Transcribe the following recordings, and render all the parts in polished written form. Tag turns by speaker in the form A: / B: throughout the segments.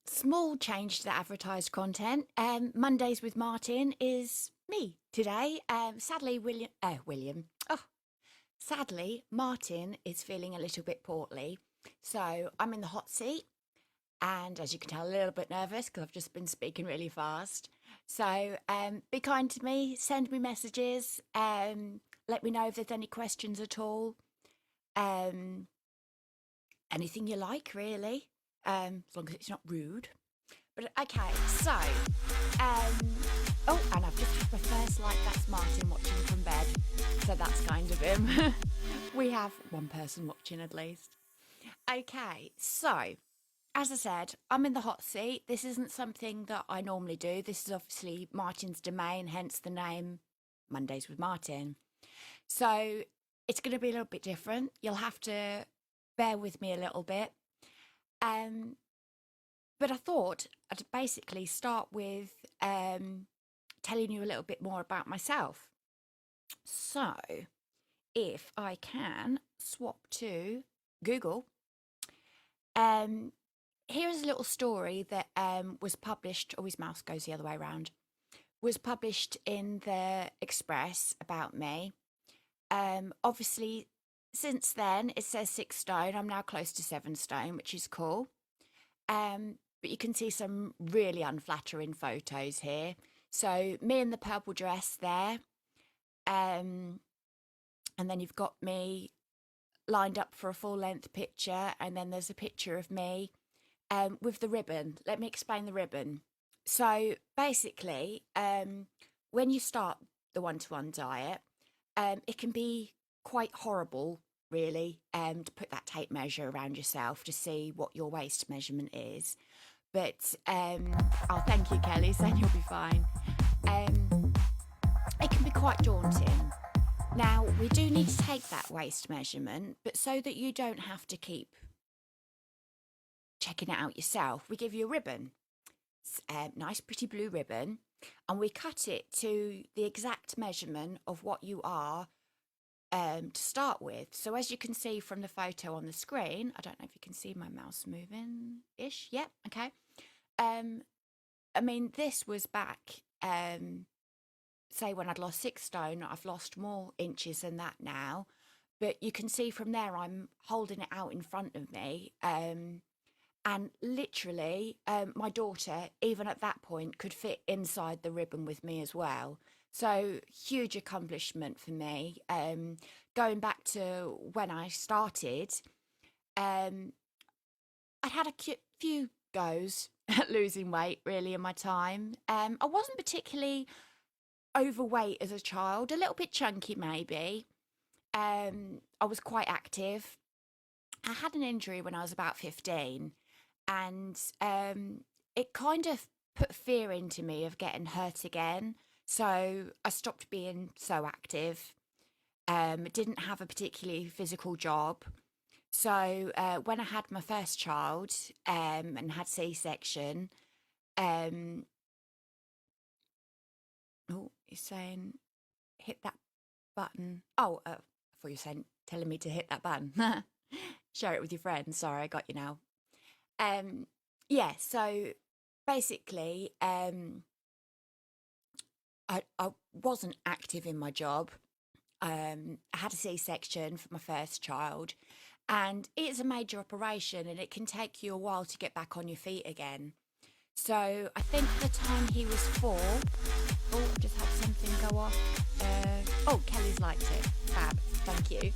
A: Small change to the advertised content. Mondays with Martin is me today. Sadly, sadly, Martin is feeling a little bit poorly. So I'm in the hot seat. And as you can tell, a little bit nervous because I've just been speaking really fast. So be kind to me, send me messages, let me know if there's any questions at all. Um, Anything you like, really, as long as it's not rude. But okay, so, oh, and I've just had my first like that's Martin watching from bed. So that's kind of him. We have one person watching at least. Okay, so as I said, I'm in the hot seat. This isn't something that I normally do. This is obviously Martin's domain, hence the name Mondays with Martin. So it's going to be a little bit different. You'll have to bear with me a little bit. But I thought I'd basically start with telling you a little bit more about myself. So if I can swap to Google, here's a little story that was published, oh, his mouse goes the other way around, was published in the Express about me. Obviously, since then, it says 6 stone. I'm now close to 7 stone, which is cool. But you can see some really unflattering photos here. So me in the purple dress there. And then you've got me lined up for a full length picture. And then there's a picture of me with the ribbon. Let me explain the ribbon. So basically, when you start the one-to-one diet, it can be quite horrible, really, to put that tape measure around yourself to see what your waist measurement is. But, oh, thank you, Kelly, saying you'll be fine. It can be quite daunting. Now, we do need to take that waist measurement, but so that you don't have to keep checking it out yourself, we give you a ribbon. It's a nice, pretty blue ribbon, and we cut it to the exact measurement of what you are to start with. So as you can see from the photo on the screen, I don't know if you can see my mouse moving ish. Yep. Okay. I mean, this was back, say when I'd lost 6 stone. I've lost more inches than that now, but you can see from there, I'm holding it out in front of me. And literally, my daughter, even at that point, could fit inside the ribbon with me as well. So huge accomplishment for me. Going back to when I started, I'd had a few goes at losing weight really in my time. I wasn't particularly overweight as a child, a little bit chunky maybe. I was quite active. I had an injury when I was about 15, and it kind of put fear into me of getting hurt again. So I stopped being so active. Didn't have a particularly physical job. So when I had my first child and had C-section, oh, he's saying hit that button. Oh, I thought you were saying telling me to hit that button. Share it with your friends. Sorry, I got you now. Yeah. So basically, I wasn't active in my job. I had a C-section for my first child, and it's a major operation, and it can take you a while to get back on your feet again. So I think the time he was 4, oh, I just had something go off. Oh, Kelly's liked it. Fab, thank you.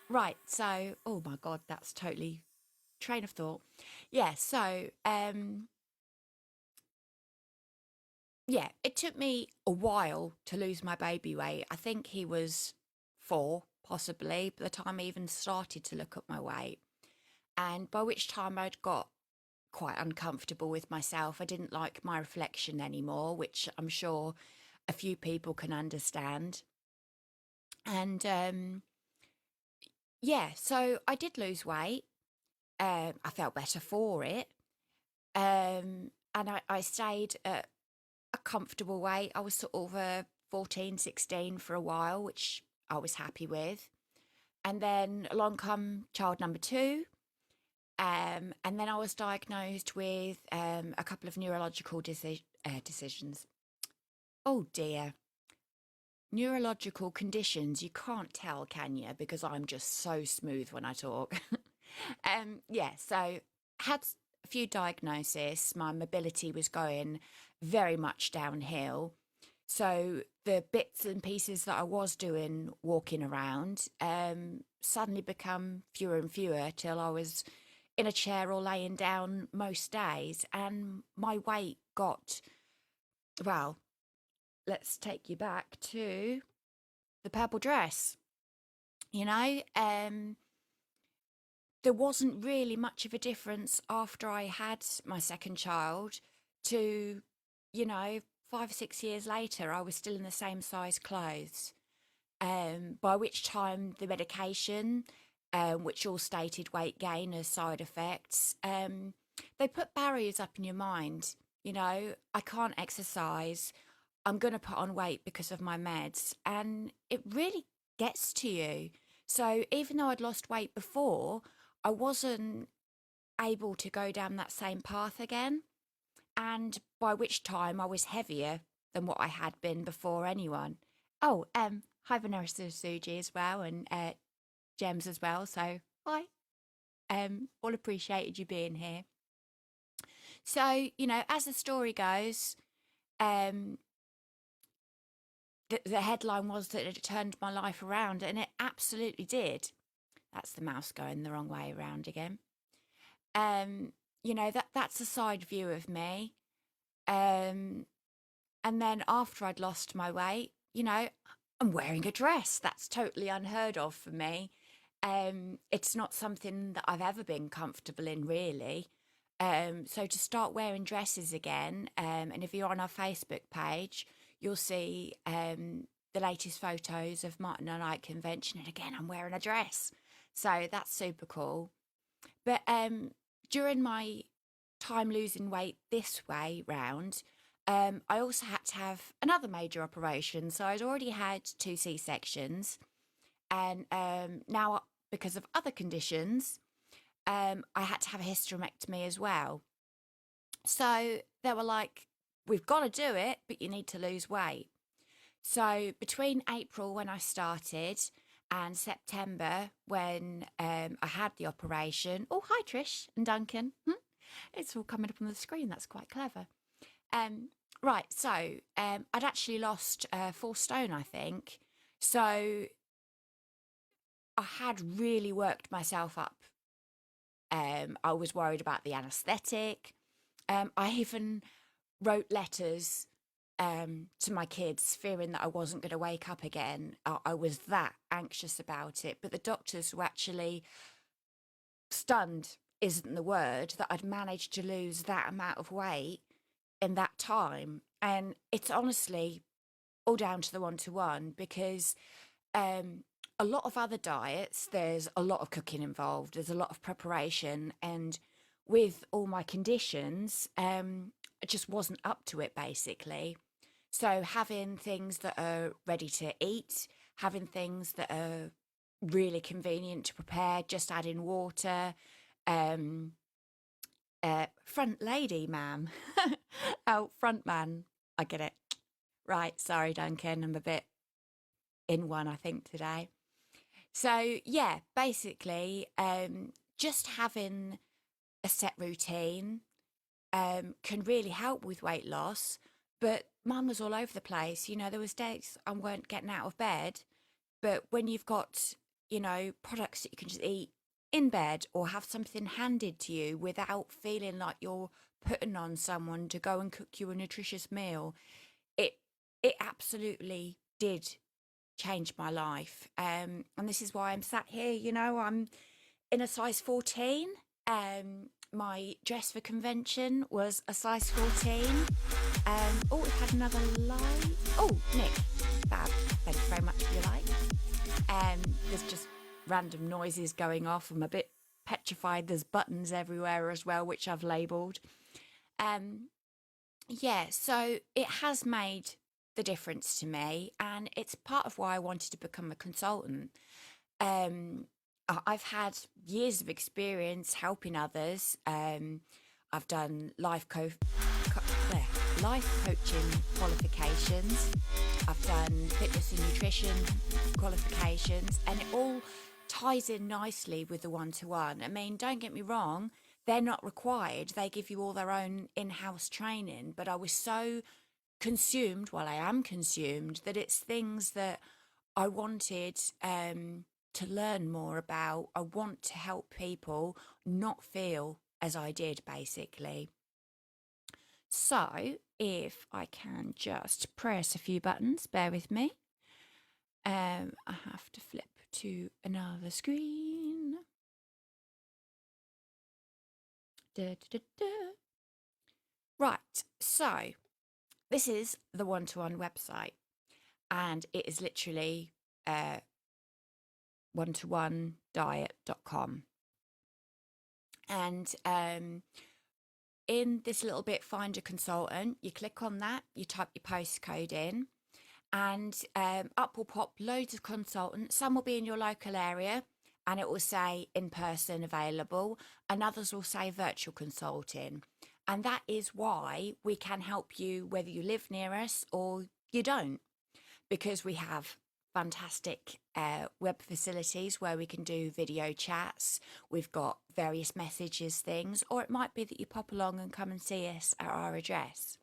A: Right, so, oh my God, that's totally train of thought. Yeah, so, yeah, it took me a while to lose my baby weight. I think he was 4, possibly, by the time I even started to look at my weight. And by which time I'd got quite uncomfortable with myself. I didn't like my reflection anymore, which I'm sure a few people can understand. And yeah, so I did lose weight. I felt better for it. And I stayed at a comfortable weight. I was sort of 14, 16 for a while, which I was happy with. And then along come child number 2. And then I was diagnosed with a couple of neurological decisions. Oh dear. Neurological conditions. You can't tell, can you? Because I'm just so smooth when I talk. Yeah, so had a few diagnoses. My mobility was going very much downhill. So the bits and pieces that I was doing walking around suddenly become fewer and fewer till I was in a chair or laying down most days. And my weight got, well, let's take you back to the purple dress. You know, there wasn't really much of a difference after I had my second child to, you know, 5 or 6 years later, I was still in the same size clothes. By which time the medication, which all stated weight gain as side effects, they put barriers up in your mind. You know, I can't exercise. I'm going to put on weight because of my meds. And it really gets to you. So even though I'd lost weight before, I wasn't able to go down that same path again. And by which time I was heavier than what I had been before anyone. Oh, hi Vanessa Suji as well, and Gems as well. So hi. All appreciated you being here. So, you know, as the story goes, um, the headline was that it turned my life around, and it absolutely did. That's the mouse going the wrong way around again. You know, that's a side view of me. Um, and then after I'd lost my weight, you know, I'm wearing a dress. That's totally unheard of for me. It's not something that I've ever been comfortable in, really. So to start wearing dresses again, and if you're on our Facebook page, you'll see the latest photos of Martin and I at convention. And again, I'm wearing a dress. So that's super cool. But during my time losing weight this way round, I also had to have another major operation. So I'd already had 2 C-sections. And now, because of other conditions, I had to have a hysterectomy as well. So they were like, we've got to do it, but you need to lose weight. So between April, when I started, and September, when I had the operation. Oh, hi, Trish and Duncan. It's all coming up on the screen. That's quite clever. Right, so I'd actually lost 4 stone, I think. So I had really worked myself up. I was worried about the anaesthetic. I even wrote letters to my kids, fearing that I wasn't going to wake up again. I was that anxious about it. But the doctors were actually stunned, isn't the word, that I'd managed to lose that amount of weight in that time. And it's honestly all down to the 1-to-1, because a lot of other diets, there's a lot of cooking involved, there's a lot of preparation. And with all my conditions, I just wasn't up to it, basically. So having things that are ready to eat, having things that are really convenient to prepare, just adding water. Front lady, ma'am. Oh, front man. I get it. Right. Sorry, Duncan. I'm a bit in one, I think, today. So, yeah, basically, just having a set routine can really help with weight loss. But mine was all over the place. You know, there was days I weren't getting out of bed. But when you've got, you know, products that you can just eat in bed or have something handed to you without feeling like you're putting on someone to go and cook you a nutritious meal, it it absolutely did change my life. And this is why I'm sat here. You know, I'm in a size 14. My dress for convention was a size 14. Oh, we've had another live. Oh, Nick, fab. Thanks very much for your like. There's just random noises going off. I'm a bit petrified. There's buttons everywhere as well, which I've labelled. Yeah, so it has made the difference to me, and it's part of why I wanted to become a consultant. I've had years of experience helping others. I've done co- life coaching qualifications. I've done fitness and nutrition qualifications, and it all ties in nicely with the one-to-one. I mean, don't get me wrong, they're not required. They give you all their own in-house training, but I was so consumed, well, I am consumed, that it's things that I wanted to learn more about. I want to help people not feel as I did, basically. So, if I can just press a few buttons, bear with me. I have to flip to another screen. Da, da, da, da. Right, so this is the one-to-one website, and it is literally one-to-one-diet.com. And in this little bit, find a consultant, you click on that, you type your postcode in, and up will pop loads of consultants. Some will be in your local area and it will say in person available, and others will say virtual consulting. And that is why we can help you whether you live near us or you don't, because we have fantastic web facilities where we can do video chats. We've got various messages things, or it might be that you pop along and come and see us at our address.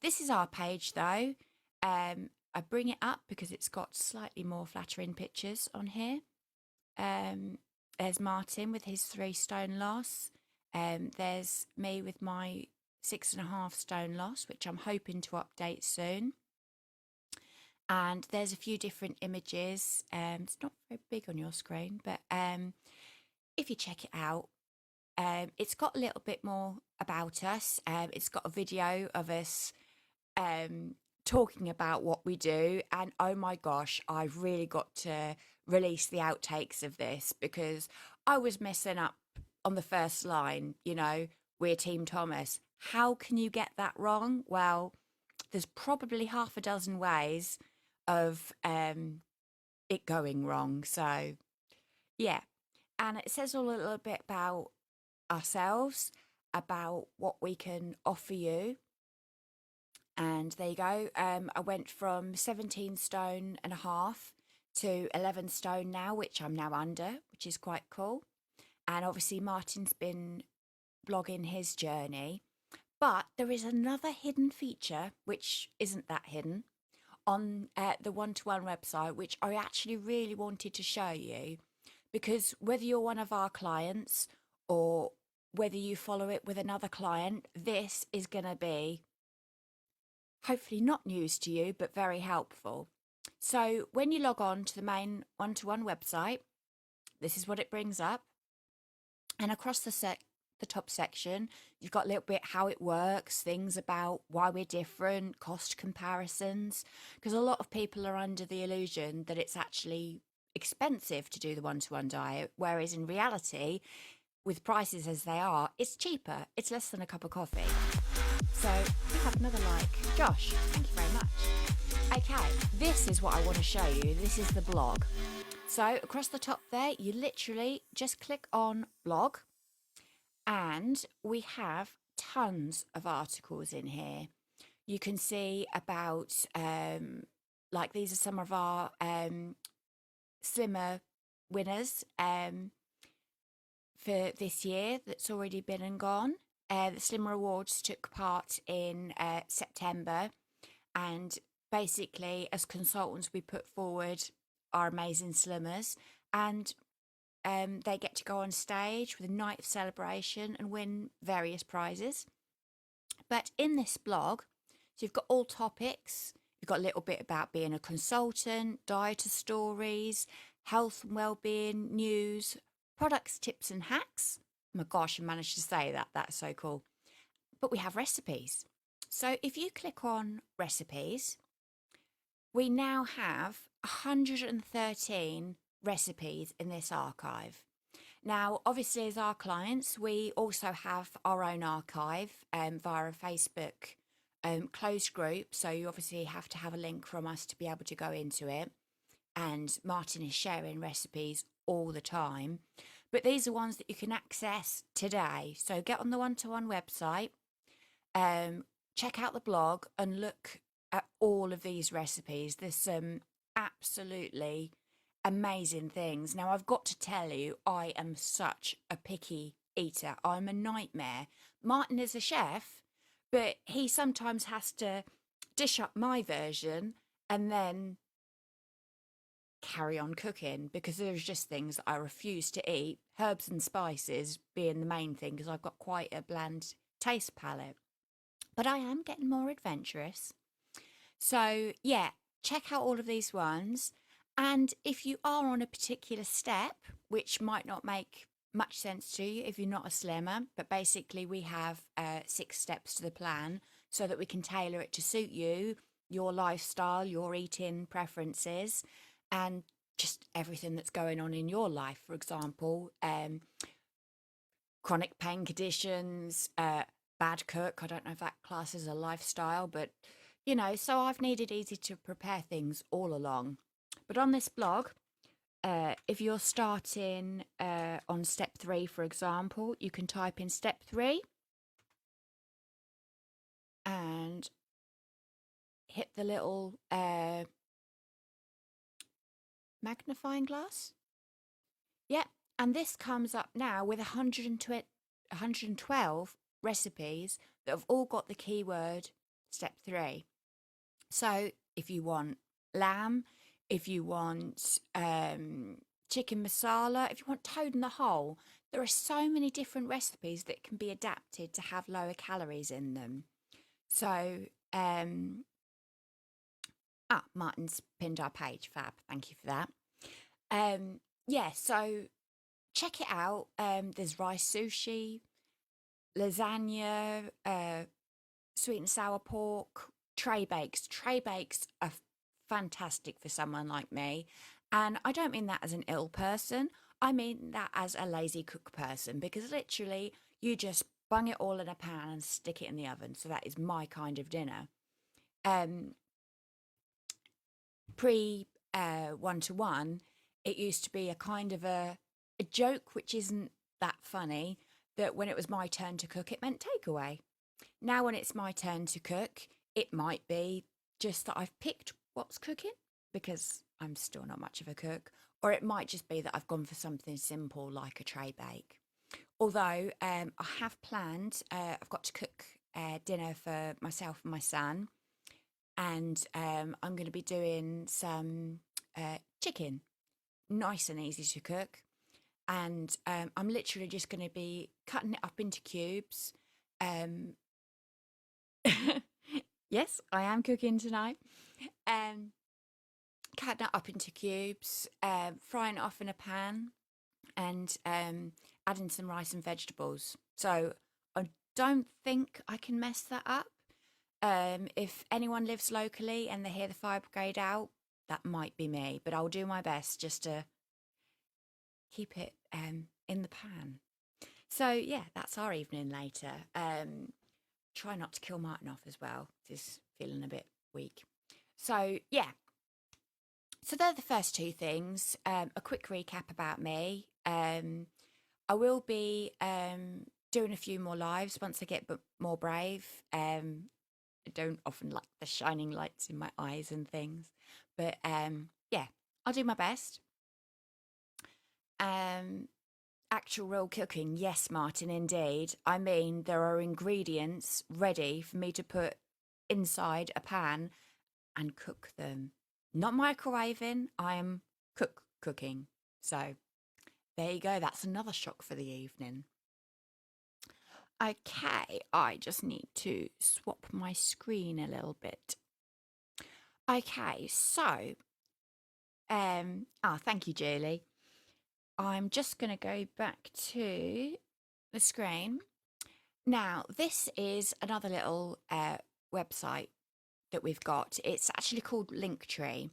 A: This is our page though. I bring it up because it's got slightly more flattering pictures on here. There's Martin with his 3 stone loss. There's me with my 6.5 stone loss, which I'm hoping to update soon. And there's a few different images. It's not very big on your screen, but if you check it out, it's got a little bit more about us. It's got a video of us talking about what we do. And oh my gosh, I've really got to release the outtakes of this because I was messing up on the first line. You know, we're Team Thomas. How can you get that wrong? Well, there's probably half a dozen ways of it going wrong. So, yeah. And it says all a little bit about ourselves, about what we can offer you. And there you go. I went from 17 stone and a half to 11 stone now, which I'm now under, which is quite cool. And obviously Martin's been blogging his journey. But there is another hidden feature, which isn't that hidden, on the one-to-one website, which I actually really wanted to show you, because whether you're one of our clients or whether you follow it with another client, this is going to be hopefully not news to you, but very helpful. So when you log on to the main one-to-one website, this is what it brings up. And across the top section, you've got a little bit how it works, things about why we're different, cost comparisons, because a lot of people are under the illusion that it's actually expensive to do the one-to-one diet, whereas in reality, with prices as they are, it's cheaper. It's less than a cup of coffee. So we have another like. Josh, thank you very much. Okay, this is what I want to show you. This is the blog. So across the top there, you literally just click on blog, and we have tons of articles in here. You can see about, like these are some of our slimmer winners for this year that's already been and gone. The Slimmer Awards took part in September, and basically as consultants we put forward our amazing slimmers, and they get to go on stage with a night of celebration and win various prizes. But in this blog, so you've got all topics. You've got a little bit about being a consultant, dieter stories, health and well-being news, products, tips and hacks. Oh my gosh, I managed to say that. That's so cool. But we have recipes. So if you click on recipes, we now have 113 recipes in this archive. Now, obviously, as our clients, we also have our own archive via a Facebook closed group. So you obviously have to have a link from us to be able to go into it. And Martin is sharing recipes all the time. But these are ones that you can access today. So get on the One-to-One website, check out the blog and look at all of these recipes. There's some absolutely amazing things. Now, I've got to tell you, I am such a picky eater. I'm a nightmare. Martin is a chef, but he sometimes has to dish up my version and then carry on cooking because there's just things that I refuse to eat, herbs and spices being the main thing because I've got quite a bland taste palette. But I am getting more adventurous. So, yeah, check out all of these ones. And if you are on a particular step, which might not make much sense to you if you're not a slimmer, but basically we have 6 steps to the plan so that we can tailor it to suit you, your lifestyle, your eating preferences, and just everything that's going on in your life. For example, chronic pain conditions, bad cook. I don't know if that class is a lifestyle, but so I've needed easy to prepare things all along. But on this blog, if you're starting on step 3, for example, you can type in step 3 and hit the little magnifying glass. Yep. And this comes up now with 112 recipes that have all got the keyword step 3. So if you want lamb, if you want chicken masala, if you want toad in the hole, there are so many different recipes that can be adapted to have lower calories in them. So, Martin's pinned our page, fab. Thank you for that. Yeah, so check it out. There's rice sushi, lasagna, sweet and sour pork, tray bakes. Tray bakes are fantastic for someone like me. And I don't mean that as an ill person. I mean that as a lazy cook person, because literally you just bung it all in a pan and stick it in the oven. So that is my kind of dinner. Pre One-to-One, it used to be a kind of a joke, which isn't that funny, that when it was my turn to cook, it meant takeaway. Now, when it's my turn to cook, it might be just that I've picked what's cooking because I'm still not much of a cook, or it might just be that I've gone for something simple like a tray bake. Although I have planned, I've got to cook dinner for myself and my son, and I'm going to be doing some chicken, nice and easy to cook. And I'm literally just going to be cutting it up into cubes. Yes, I am cooking tonight. Cutting it up into cubes, frying it off in a pan, and adding some rice and vegetables. So I don't think I can mess that up. If anyone lives locally and they hear the fire brigade out, that might be me, but I'll do my best just to keep it in the pan. So yeah, that's our evening later. Try not to kill Martin off as well. He's feeling a bit weak. So yeah. So they're the first 2 things. A quick recap about me. I will be doing a few more lives once I get more brave. I don't often like the shining lights in my eyes and things. But yeah, I'll do my best. Actual real cooking, yes, Martin, indeed. I mean, there are ingredients ready for me to put inside a pan and cook them. Not microwaving, I am cooking. So there you go. That's another shock for the evening. Okay, I just need to swap my screen a little bit. Okay, so, thank you, Julie. I'm just going to go back to the screen. Now, this is another little website that we've got. It's actually called Linktree.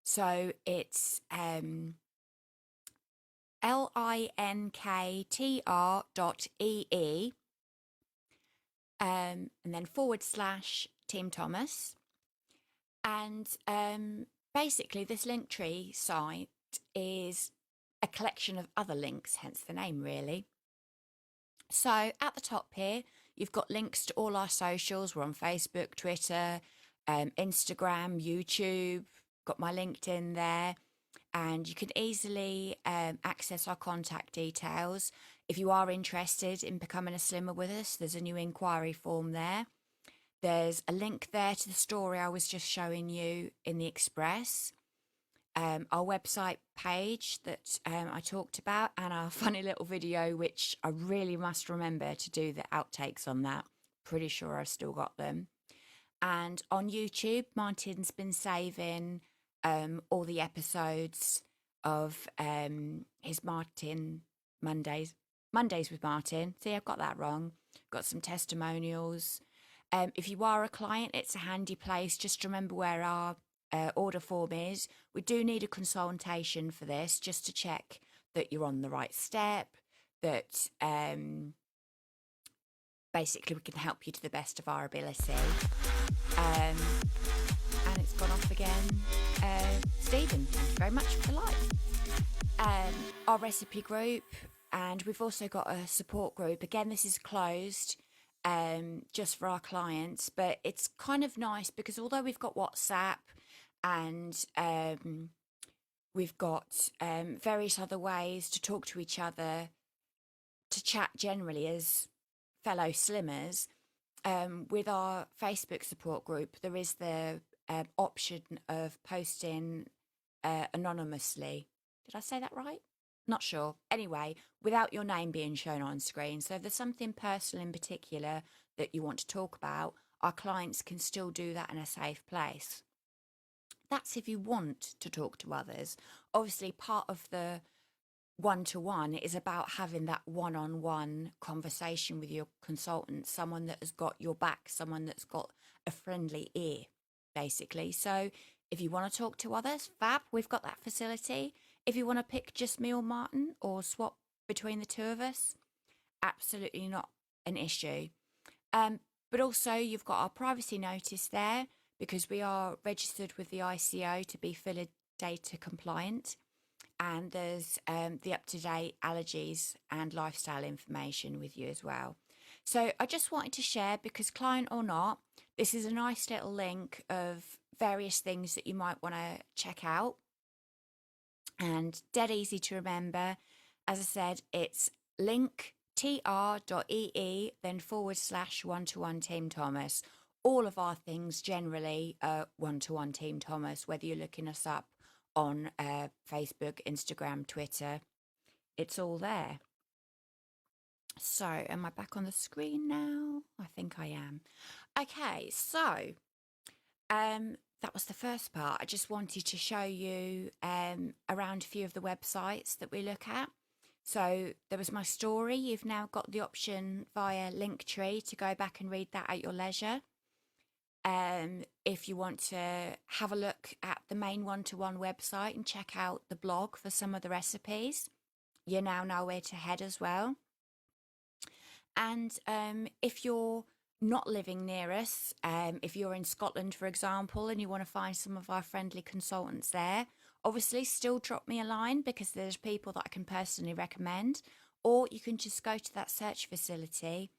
A: So it's linktr.ee and then / Team Thomas. And basically, this Linktree site is a collection of other links, hence the name really. So at the top here, you've got links to all our socials. We're on Facebook, Twitter, Instagram, YouTube, got my LinkedIn there. And you can easily access our contact details. If you are interested in becoming a slimmer with us, there's a new inquiry form there. There's a link there to the story I was just showing you in the Express. Our website page that I talked about, and our funny little video, which I really must remember to do the outtakes on that. Pretty sure I've still got them. And on YouTube, Martin's been saving all the episodes of his Mondays with Martin. See, I've got that wrong. Got some testimonials. If you are a client, it's a handy place. Just remember where our order form is. We do need a consultation for this, just to check that you're on the right step, that basically we can help you to the best of our ability. And it's gone off again. Stephen, thank you very much for the like. Our recipe group, and we've also got a support group. Again, this is closed just for our clients, but it's kind of nice because although we've got WhatsApp and we've got various other ways to talk to each other, to chat generally as fellow slimmers, with our Facebook support group, there is the option of posting anonymously. Did I say that right? Not sure. Anyway, without your name being shown on screen. So if there's something personal in particular that you want to talk about, our clients can still do that in a safe place. That's if you want to talk to others. Obviously, part of the one-to-one is about having that one-on-one conversation with your consultant, someone that has got your back, someone that's got a friendly ear, basically. So if you want to talk to others, fab, we've got that facility. If you want to pick just me or Martin or swap between the two of us, absolutely not an issue. But also you've got our privacy notice there because we are registered with the ICO to be Phila data compliant. And there's the up-to-date allergies and lifestyle information with you as well. So I just wanted to share, because client or not, this is a nice little link of various things that you might want to check out. And dead easy to remember. As I said, it's linktr.ee then / one-to-one Team Thomas. All of our things generally are one-to-one Team Thomas, whether you're looking us up on Facebook, Instagram, Twitter, it's all there. So am I back on the screen now? I think I am. Okay, so that was the first part. I just wanted to show you around a few of the websites that we look at. So there was my story. You've now got the option via Linktree to go back and read that at your leisure. If you want to have a look at the main one-to-one website and check out the blog for some of the recipes, you now know where to head as well. And if you're not living near us, if you're in Scotland, for example, and you want to find some of our friendly consultants there, obviously still drop me a line because there's people that I can personally recommend, or you can just go to that search facility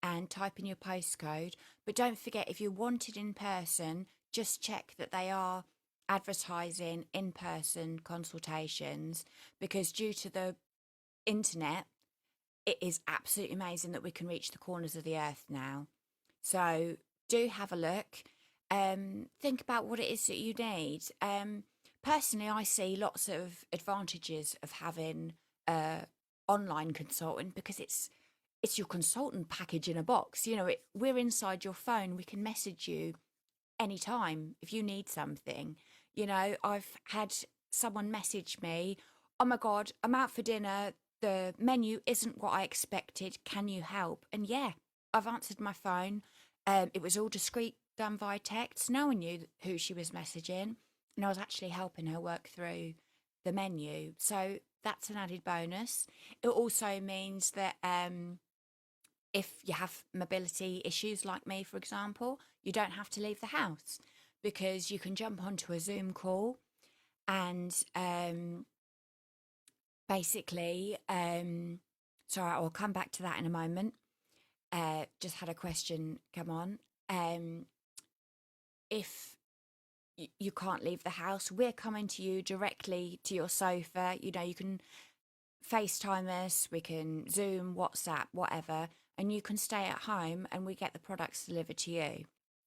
A: and type in your postcode. But don't forget, if you're wanted in person, just check that they are advertising in-person consultations, because due to the internet, it is absolutely amazing that we can reach the corners of the earth now. So do have a look. Think about what it is that you need. Personally, I see lots of advantages of having online consultant, because it's your consultant package in a box. You know, we're inside your phone. We can message you anytime if you need something. You know, I've had someone message me, oh my God, I'm out for dinner. The menu isn't what I expected. Can you help? And yeah, I've answered my phone. It was all discreet, done via text. No one knew who she was messaging. And I was actually helping her work through the menu. So that's an added bonus. It also means that if you have mobility issues like me, for example, you don't have to leave the house, because you can jump onto a Zoom call and Basically, sorry, I'll come back to that in a moment. Just had a question come on. If you can't leave the house, we're coming to you directly to your sofa. You know, you can FaceTime us, we can Zoom, WhatsApp, whatever, and you can stay at home and we get the products delivered to you.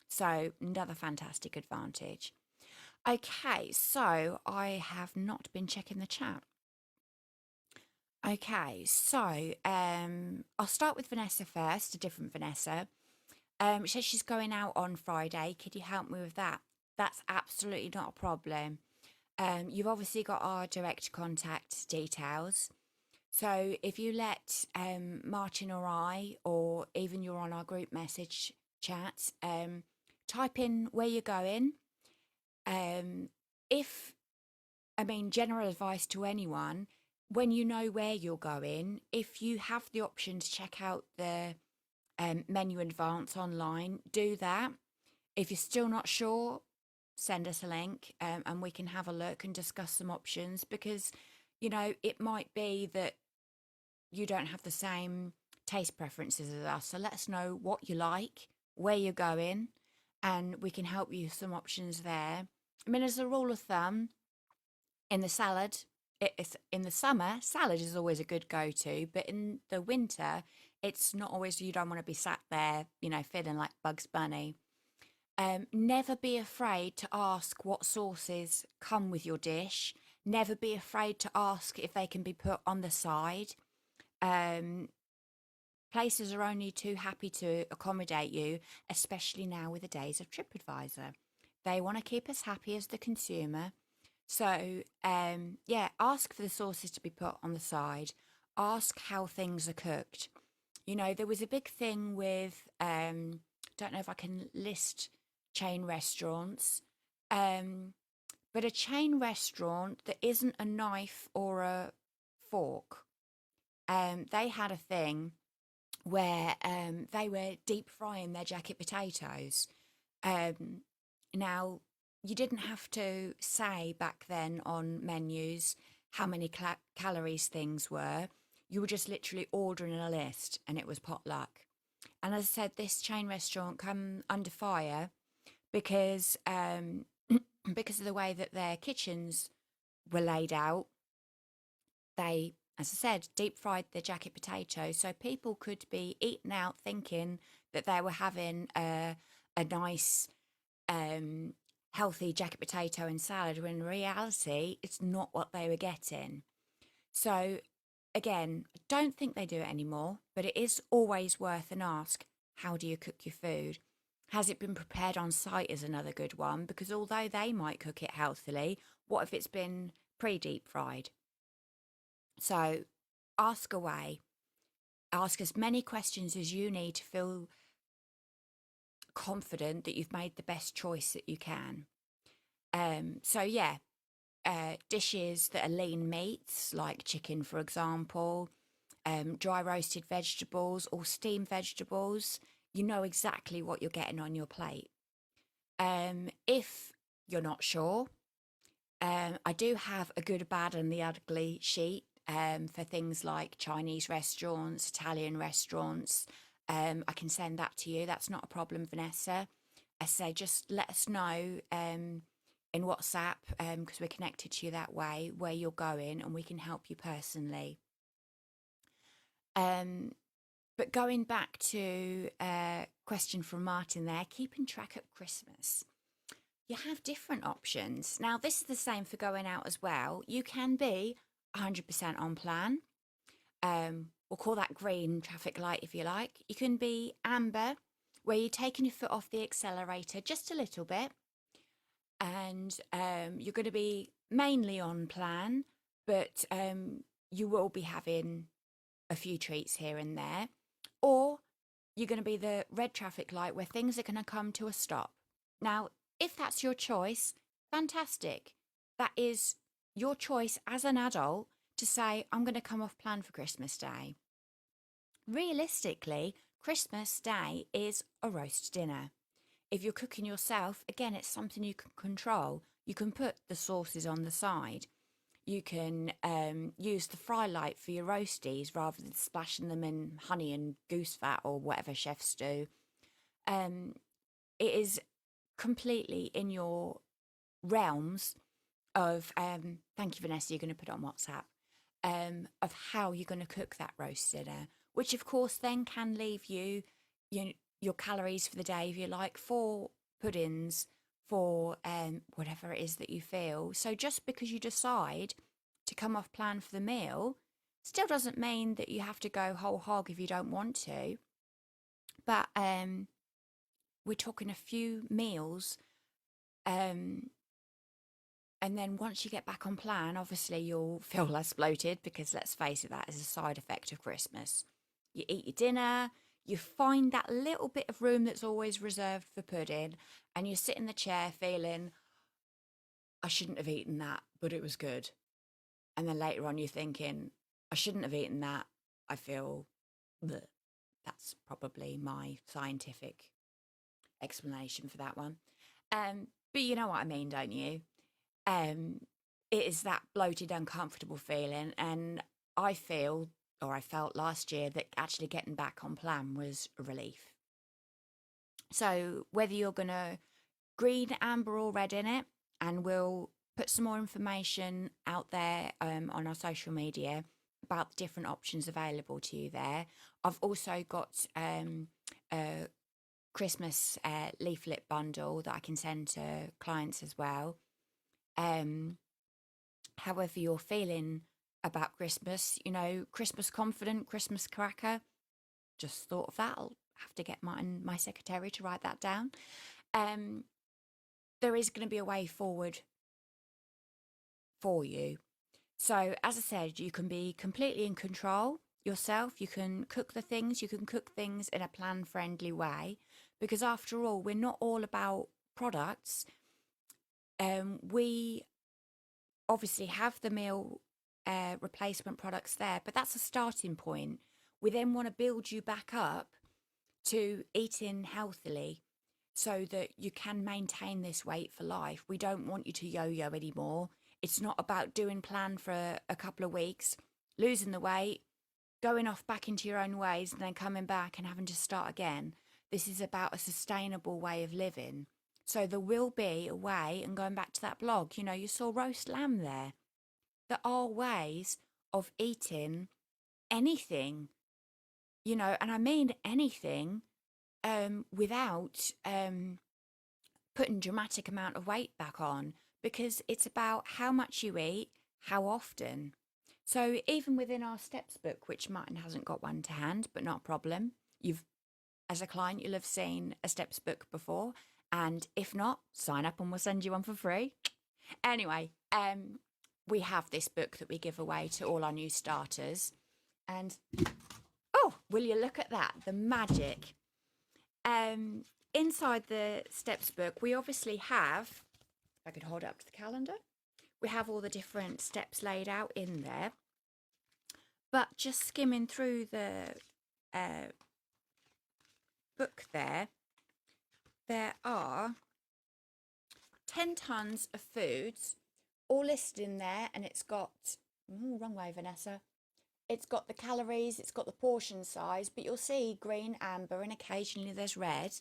A: So, another fantastic advantage. Okay, so I have not been checking the chat. Okay, so I'll start with Vanessa first, a different Vanessa. She says she's going out on Friday. Could you help me with that? That's absolutely not a problem. You've obviously got our direct contact details. So if you let Martin or I, or even you're on our group message chat, type in where you're going. If, I mean, general advice to anyone, when you know where you're going, if you have the option to check out the menu in advance online, do that. If you're still not sure, send us a link and we can have a look and discuss some options, because, you know, it might be that you don't have the same taste preferences as us. So let us know what you like, where you're going, and we can help you with some options there. I mean, as a rule of thumb, in the salad, it's in the summer, salad is always a good go-to, but in the winter, it's not always, you don't want to be sat there, you know, feeling like Bugs Bunny. Never be afraid to ask what sauces come with your dish. Never be afraid to ask if they can be put on the side. Um, Places are only too happy to accommodate you, especially now with the days of TripAdvisor. They want to keep us happy as the consumer. So, yeah, ask for the sauces to be put on the side. Ask how things are cooked. You know, there was a big thing with, don't know if I can list chain restaurants, um, but a chain restaurant that isn't a knife or a fork, they had a thing where they were deep frying their jacket potatoes. Um, Now, you didn't have to say back then on menus how many calories things were. You were just literally ordering a list and it was potluck. And as I said, this chain restaurant come under fire because because of the way that their kitchens were laid out. They, as I said, deep fried the jacket potatoes, so people could be eating out thinking that they were having a nice, healthy jacket potato and salad, when in reality, it's not what they were getting. So, again, I don't think they do it anymore, but it is always worth an ask. How do you cook your food? Has it been prepared on site is another good one, because although they might cook it healthily, what if it's been pre-deep fried? So ask away. Ask as many questions as you need to feel confident that you've made the best choice that you can. So yeah, dishes that are lean meats, like chicken, for example, dry roasted vegetables or steamed vegetables, you know exactly what you're getting on your plate. If you're not sure, I do have a good, a bad, and the ugly sheet for things like Chinese restaurants, Italian restaurants. I can send that to you. That's not a problem, Vanessa. I say just let us know in WhatsApp, because we're connected to you that way, where you're going, and we can help you personally. Um, but going back to a question from Martin there, keeping track at Christmas. You have different options. Now, this is the same for going out as well. You can be 100% on plan. We'll call that green traffic light if you like. You can be amber, where you're taking your foot off the accelerator just a little bit. And you're going to be mainly on plan, but you will be having a few treats here and there. Or you're going to be the red traffic light, where things are going to come to a stop. Now, if that's your choice, fantastic. That is your choice as an adult to say, I'm going to come off plan for Christmas Day. Realistically, Christmas Day is a roast dinner. If you're cooking yourself, again, it's something you can control. You can put the sauces on the side. You can use the fry light for your roasties rather than splashing them in honey and goose fat or whatever chefs do. Um, it is completely in your realms of, thank you, Vanessa, you're going to put it on WhatsApp, of how you're going to cook that roast dinner, which of course then can leave you, your calories for the day, if you like, for puddings, for whatever it is that you feel. So just because you decide to come off plan for the meal, still doesn't mean that you have to go whole hog if you don't want to. But we're talking a few meals, um, and then once you get back on plan, obviously you'll feel less bloated because let's face it, that is a side effect of Christmas. You eat your dinner, you find that little bit of room that's always reserved for pudding, and you sit in the chair feeling, I shouldn't have eaten that, but it was good. And then later on, you're thinking, I shouldn't have eaten that. I feel bleh. That's probably my scientific explanation for that one. But you know what I mean, don't you? Um, it is that bloated, uncomfortable feeling. And I feel, or I felt last year, that actually getting back on plan was a relief. So whether you're going to green, amber, or red in it, and we'll put some more information out there on our social media about the different options available to you there. I've also got a Christmas leaflet bundle that I can send to clients as well. However you're feeling about Christmas, Christmas confident, Christmas cracker, just thought of that. I'll have to get my secretary to write that down. There is going to be a way forward for you. So, as I said, you can be completely in control yourself. You can cook the things, you can cook things in a plan friendly way, because after all, we're not all about products. We obviously have the meal replacement products there, but that's a starting point. We then want to build you back up to eating healthily so that you can maintain this weight for life. We don't want you to yo-yo anymore. It's not about doing plan for a couple of weeks, losing the weight, going off back into your own ways, and then coming back and having to start again. This is about a sustainable way of living. So there will be a way, and going back to that blog, you saw roast lamb there. There are ways of eating anything, and I mean anything, without putting dramatic amount of weight back on, because it's about how much you eat, how often. So even within our steps book, which Martin hasn't got one to hand, but not a problem. As a client, you'll have seen a steps book before, and if not, sign up and we'll send you one for free. Anyway, we have this book that we give away to all our new starters, and oh, will you look at that? The magic. Inside the steps book, we obviously have, if I could hold it up to the calendar, we have all the different steps laid out in there. But just skimming through the book there are 10 tons of foods all listed in there, and it's got, wrong way, Vanessa. It's got the calories, it's got the portion size, but you'll see green, amber, and occasionally there's red,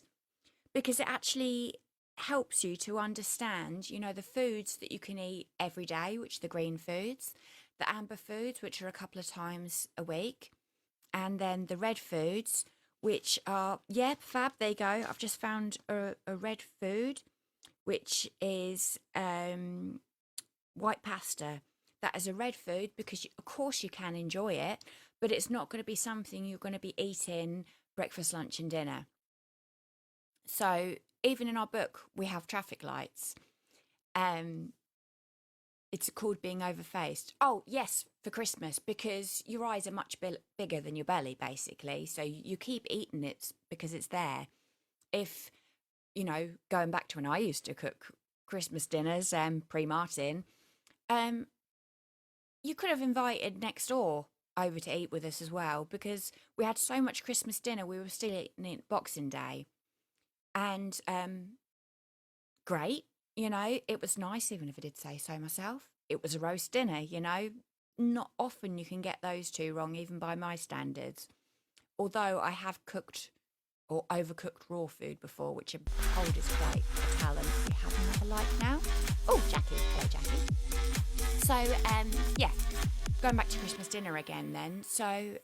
A: because it actually helps you to understand, the foods that you can eat every day, which are the green foods, the amber foods, which are a couple of times a week, and then the red foods, which are, fab, there you go. I've just found a red food, which is white pasta. That is a red food because, of course, you can enjoy it, but it's not going to be something you're going to be eating breakfast, lunch, and dinner. So even in our book, we have traffic lights. It's called being overfaced. Oh, yes, for Christmas, because your eyes are much bigger than your belly, basically. So you keep eating it because it's there. If, going back to when I used to cook Christmas dinners, pre-Martin, you could have invited next door over to eat with us as well, because we had so much Christmas dinner, we were still eating it Boxing Day. And great, it was nice, even if I did say so myself. it was a roast dinner, you know. Not often you can get those two wrong, even by my standards. Although I have cooked or overcooked raw food before, which I'm told is quite a talent. We have another like now. Oh, Jackie. Hello, Jackie. So, yeah, going back to Christmas dinner again then. So,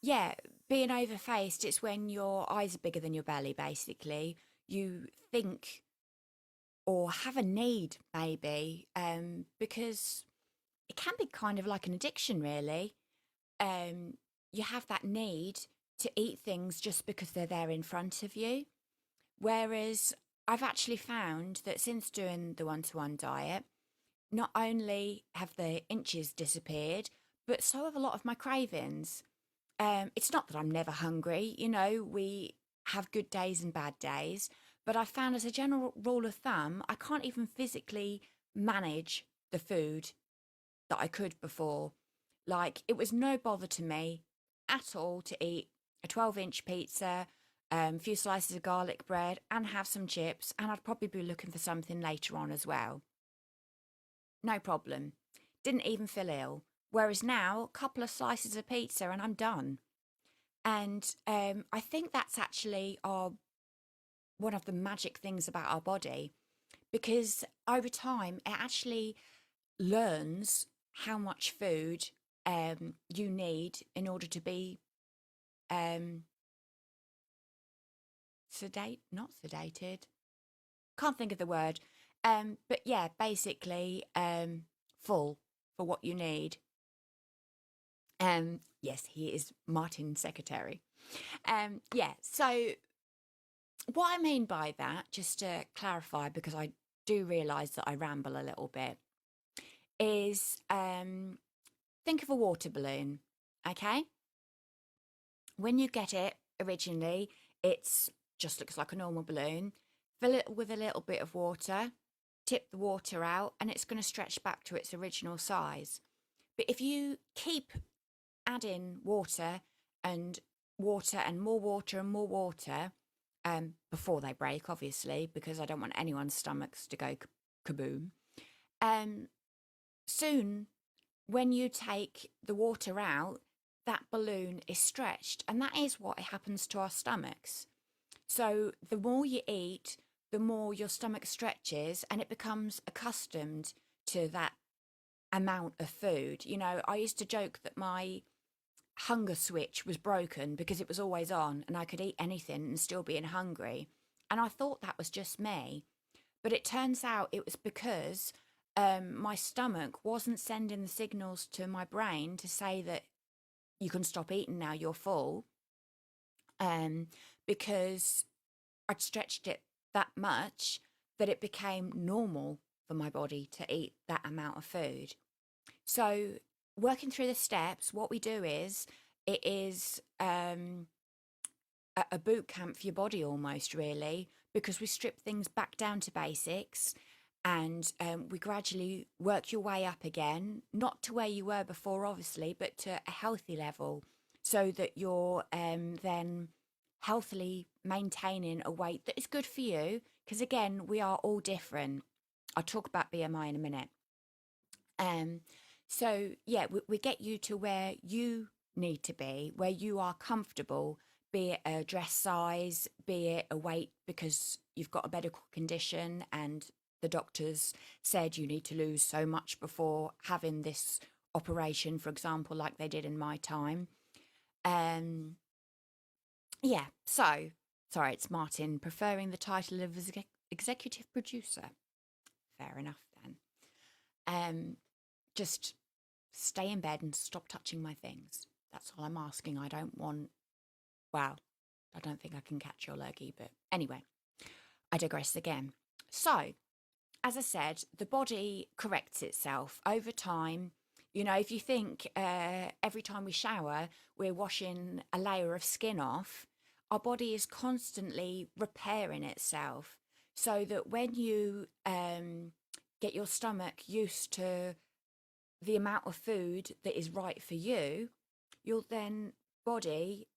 A: yeah, being overfaced, it's when your eyes are bigger than your belly, basically. You think or have a need, maybe, because it can be kind of like an addiction, really. You have that need to eat things just because they're there in front of you. Whereas I've actually found that since doing the one-to-one diet, not only have the inches disappeared, but so have a lot of my cravings. It's not that I'm never hungry, you know, we have good days and bad days, but I found as a general rule of thumb, I can't even physically manage the food that I could before. Like, it was no bother to me at all to eat a 12-inch pizza, a few slices of garlic bread, and have some chips, and I'd probably be looking for something later on as well. No problem. Didn't even feel ill. Whereas now, a couple of slices of pizza and I'm done. And I think that's actually one of the magic things about our body, because over time it actually learns how much food you need in order to be um, not sedated. Can't think of the word. But yeah, basically full for what you need. Yes, he is Martin's secretary. Yeah, so what I mean by that, just to clarify, because I do realise that I ramble a little bit, is think of a water balloon, okay? When you get it originally, it's just looks like a normal balloon. Fill it with a little bit of water, tip the water out, and it's going to stretch back to its original size. But if you keep adding water and more water and more water, before they break, obviously, because I don't want anyone's stomachs to go kaboom. Soon, when you take the water out, that balloon is stretched, and that is what happens to our stomachs. So the more you eat, the more your stomach stretches, and it becomes accustomed to that amount of food. You know, I used to joke that my hunger switch was broken because it was always on and I could eat anything and still being hungry. And I thought that was just me. But it turns out it was because my stomach wasn't sending the signals to my brain to say that you can stop eating now, you're full. Um, because I'd stretched it that much that it became normal for my body to eat that amount of food. So, working through the steps, what we do is it is a boot camp for your body almost, really, because we strip things back down to basics and we gradually work your way up again, not to where you were before, obviously, but to a healthy level so that you're then healthily maintaining a weight that is good for you. Because again, we are all different. I'll talk about BMI in a minute. Um, so yeah, we get you to where you need to be, where you are comfortable, be it a dress size, be it a weight because you've got a medical condition and the doctors said you need to lose so much before having this operation, for example, like they did in my time. Um, yeah, so sorry, it's Martin preferring the title of executive producer. Fair enough then. Just stay in bed and stop touching my things. That's all I'm asking. I don't want, well, I don't think I can catch your lurgy, but anyway, I digress again. So, as I said, the body corrects itself over time. You know, if you think every time we shower, we're washing a layer of skin off, our body is constantly repairing itself so that when you get your stomach used to the amount of food that is right for you, your then body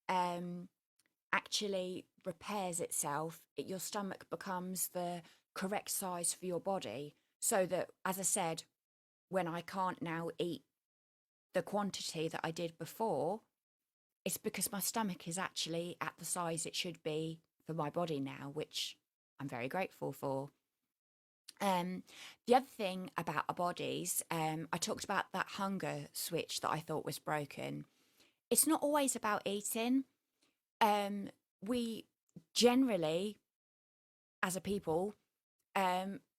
A: actually repairs itself. Your stomach becomes the correct size for your body. So that, as I said, when I can't now eat the quantity that I did before, it's because my stomach is actually at the size it should be for my body now, which I'm very grateful for. Um, the other thing about our bodies, I talked about that hunger switch that I thought was broken. It's not always about eating. Um, we generally, as a people,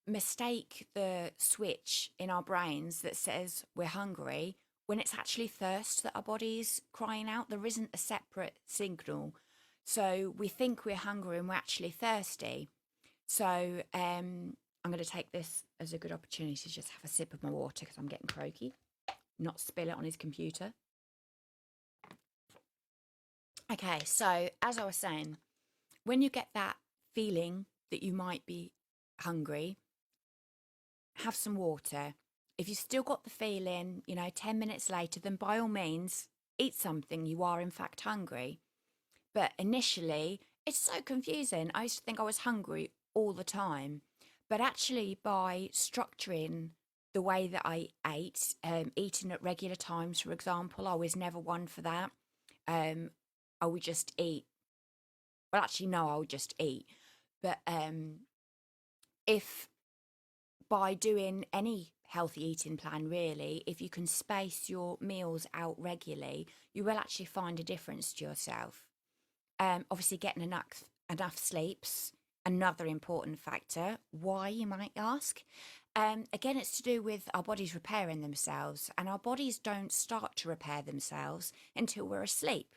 A: mistake the switch in our brains that says we're hungry when it's actually thirst that our body's crying out. There isn't a separate signal. So we think we're hungry and we're actually thirsty. So I'm going to take this as a good opportunity to just have a sip of my water because I'm getting croaky, not spill it on his computer. Okay, so as I was saying, when you get that feeling that you might be hungry, have some water. If you've still got the feeling, 10 minutes later, then by all means, eat something. You are, in fact, hungry. But initially, it's so confusing. I used to think I was hungry all the time. But actually, by structuring the way that I ate, eating at regular times, for example, I was never one for that. I would just eat. Well, actually, no, I would just eat. But if by doing any healthy eating plan, really, if you can space your meals out regularly, you will actually find a difference to yourself. Obviously, getting enough sleep's another important factor. Why, you might ask? Again, it's to do with our bodies repairing themselves, and our bodies don't start to repair themselves until we're asleep,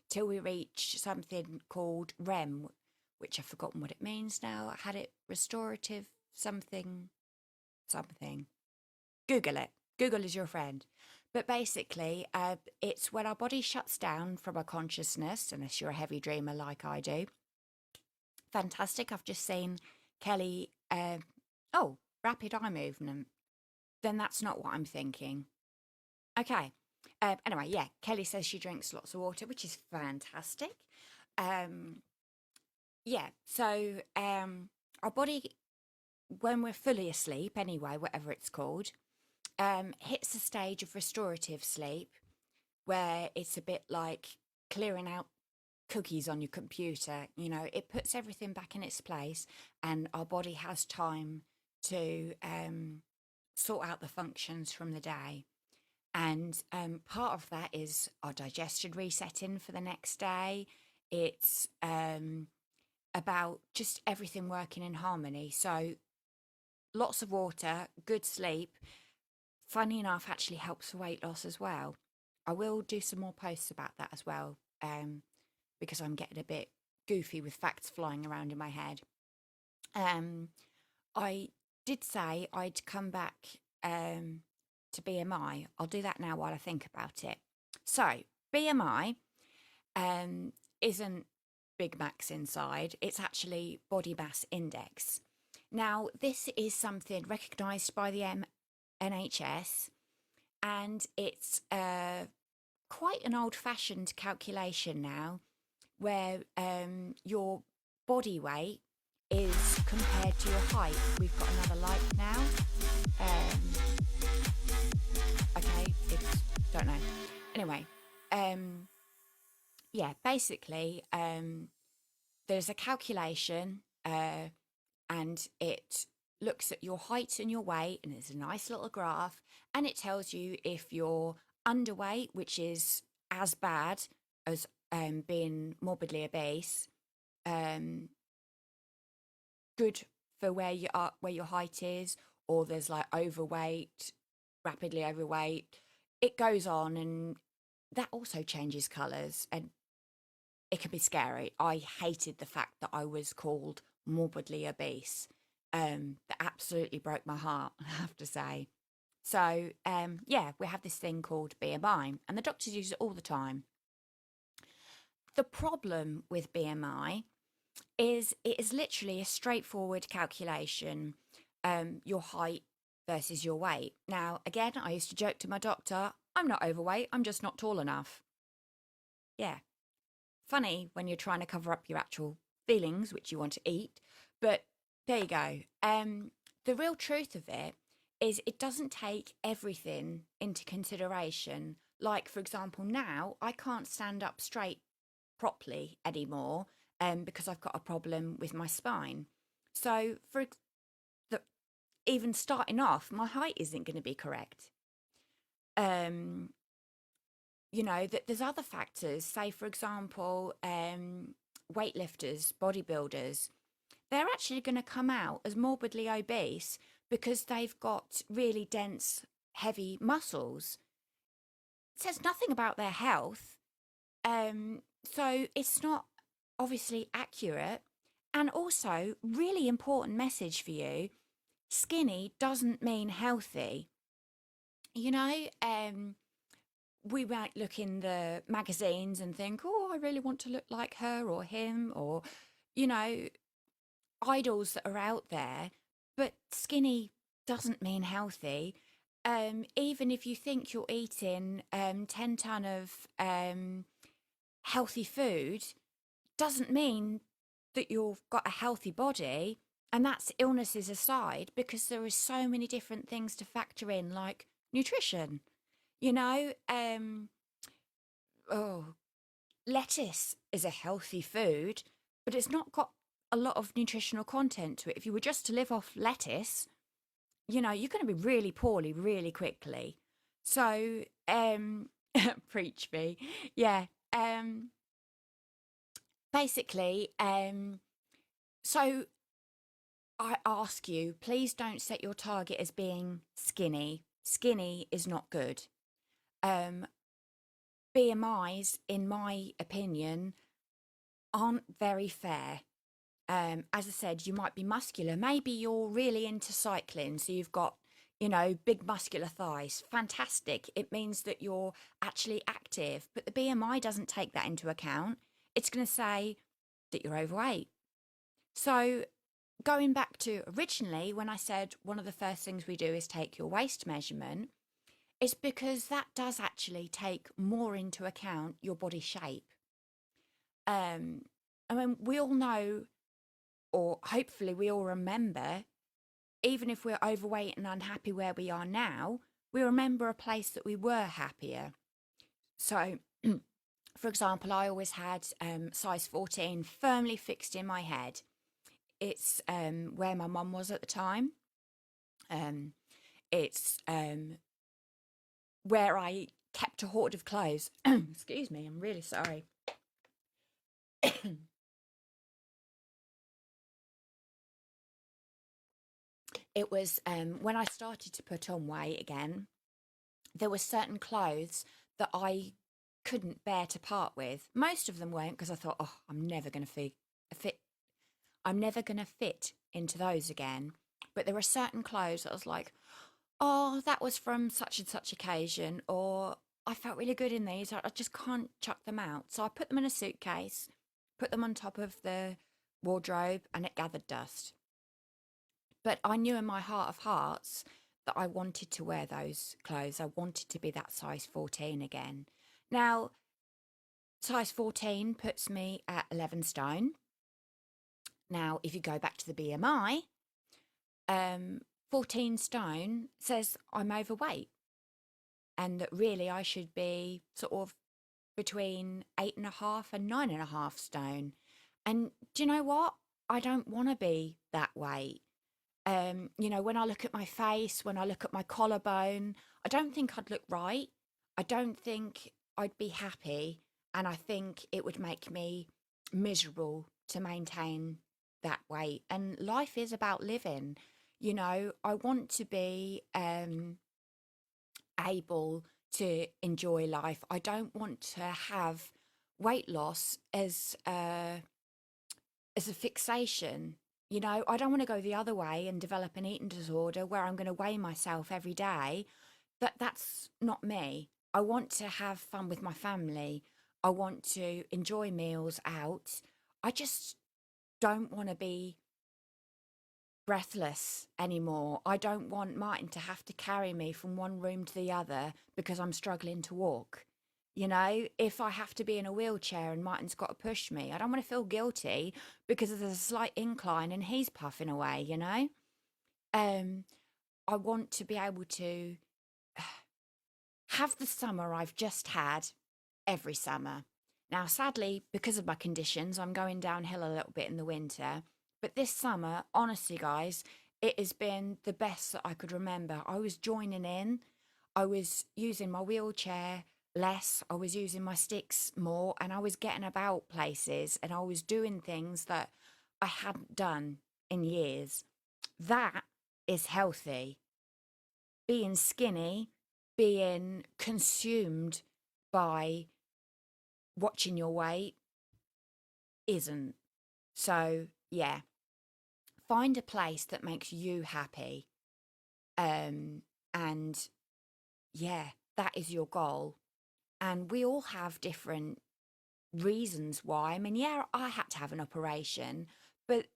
A: till we reach something called REM, which I've forgotten what it means now. I had it restorative something. Google it. Google is your friend. But basically, it's when our body shuts down from our consciousness, unless you're a heavy dreamer like I do. Fantastic. I've just seen Kelly. Oh, rapid eye movement. Then that's not what I'm thinking. Okay. Anyway, yeah, Kelly says she drinks lots of water, which is fantastic. Um, yeah, so our body, when we're fully asleep, anyway, whatever it's called, hits a stage of restorative sleep where it's a bit like clearing out cookies on your computer. It puts everything back in its place, and our body has time to sort out the functions from the day. And part of that is our digestion resetting for the next day. It's about just everything working in harmony. So lots of water, good sleep, funny enough, actually helps for weight loss as well. I will do some more posts about that as well, because I'm getting a bit goofy with facts flying around in my head. I did say I'd come back to BMI. I'll do that now while I think about it. So, BMI isn't Big Macs inside, it's actually body mass index. Now, this is something recognised by the NHS, and it's quite an old-fashioned calculation now, where your body weight is compared to your height. We've got another light now. Okay, don't know. Anyway, yeah, basically, there's a calculation, and it looks at your height and your weight, and it's a nice little graph, and it tells you if you're underweight, which is as bad as being morbidly obese, good for where you are, where your height is, or there's like overweight, rapidly overweight. It goes on, and that also changes colours, and it can be scary. I hated the fact that I was called morbidly obese. That absolutely broke my heart, I have to say. So, yeah, we have this thing called BMI, and the doctors use it all the time. The problem with BMI is it is literally a straightforward calculation, your height versus your weight. Now, again, I used to joke to my doctor, I'm not overweight, I'm just not tall enough. Yeah. Funny when you're trying to cover up your actual feelings, which you want to eat, but there you go. The real truth of it is it doesn't take everything into consideration. Like, for example, now I can't stand up straight properly anymore because I've got a problem with my spine. So, the, even starting off, my height isn't going to be correct. Um, that there's other factors. Say, for example, weightlifters, bodybuilders, they're actually going to come out as morbidly obese because they've got really dense, heavy muscles. It says nothing about their health. So it's not obviously accurate. And also, really important message for you, skinny doesn't mean healthy. You know, we might look in the magazines and think, oh, I really want to look like her or him, or, you know, idols that are out there, but skinny doesn't mean healthy. Even if you think you're eating 10 ton of healthy food, doesn't mean that you've got a healthy body. And that's illnesses aside, because there are so many different things to factor in, like nutrition. You know, oh, lettuce is a healthy food, but it's not got a lot of nutritional content to it. If you were just to live off lettuce, you're going to be really poorly really quickly. So, preach me. Yeah. Basically, so I ask you, please don't set your target as being skinny. Skinny is not good. BMIs, in my opinion, aren't very fair. As I said, you might be muscular. Maybe you're really into cycling, so you've got, big muscular thighs. Fantastic. It means that you're actually active, but the BMI doesn't take that into account. It's going to say that you're overweight. So, going back to originally, when I said one of the first things we do is take your waist measurement, it's because that does actually take more into account your body shape. I mean, we all know, or hopefully we all remember, even if we're overweight and unhappy where we are now, we remember a place that we were happier. So, for example, I always had size 14 firmly fixed in my head. It's where my mum was at the time. It's where I kept a hoard of clothes. Excuse me, I'm really sorry. It was when I started to put on weight again, there were certain clothes that I couldn't bear to part with. Most of them weren't, because I thought, oh, I'm never going to fit. I'm never going to fit into those again. But there were certain clothes that I was like, oh, that was from such and such occasion, or I felt really good in these. I just can't chuck them out. So I put them in a suitcase, put them on top of the wardrobe, and it gathered dust. But I knew in my heart of hearts that I wanted to wear those clothes. I wanted to be that size 14 again. Now, size 14 puts me at 11 stone. Now, if you go back to the BMI, 14 stone says I'm overweight, and that really I should be sort of between 8.5 and 9.5 stone. And do you know what? I don't want to be that weight. When I look at my face, when I look at my collarbone, I don't think I'd look right. I don't think I'd be happy. And I think it would make me miserable to maintain that weight. And life is about living. I want to be able to enjoy life. I don't want to have weight loss as a fixation. I don't want to go the other way and develop an eating disorder where I'm going to weigh myself every day. That's not me. I want to have fun with my family. I want to enjoy meals out. I just don't want to be breathless anymore. I don't want Martin to have to carry me from one room to the other because I'm struggling to walk. If I have to be in a wheelchair and Martin's got to push me, I don't want to feel guilty because there's a slight incline and he's puffing away. Um, I want to be able to have the summer I've just had every summer. Now, sadly, because of my conditions, I'm going downhill a little bit in the winter. But this summer, honestly, guys, it has been the best that I could remember. I was joining in, I was using my wheelchair less, I was using my sticks more, and I was getting about places and I was doing things that I hadn't done in years. That is healthy. Being skinny, being consumed by watching your weight isn't. So, yeah, find a place that makes you happy. Um, and yeah, that is your goal. And we all have different reasons why. I mean, yeah, I had to have an operation, but